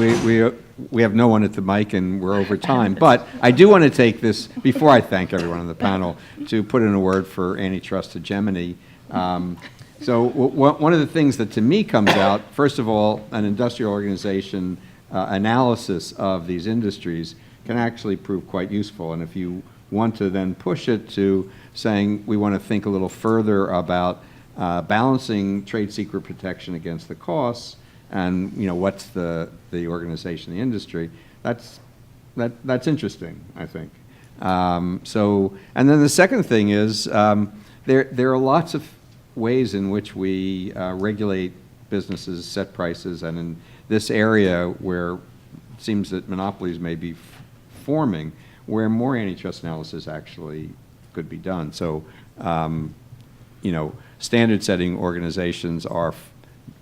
we have no one at the mic, and we're over time. But I do want to take this, before I thank everyone on the panel, to put in a word for antitrust hegemony. So one of the things that to me comes out, first of all, an industrial organization analysis of these industries can actually prove quite useful. And if you want to then push it to saying we want to think a little further about balancing trade secret protection against the costs, and what's the organization, the industry, that's interesting, I think. And then the second thing is there are lots of ways in which we regulate businesses, set prices, and in this area where it seems that monopolies may be forming, where more antitrust analysis actually could be done. So, standard setting organizations are,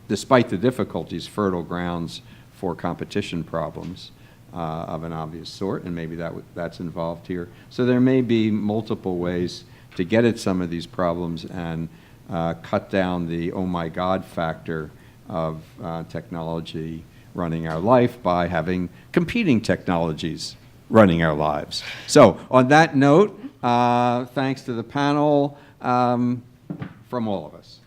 despite the difficulties, fertile grounds for competition problems of an obvious sort, and maybe that's involved here. So there may be multiple ways to get at some of these problems and cut down the oh my God factor of technology running our life by having competing technologies running our lives. So on that note, thanks to the panel from all of us.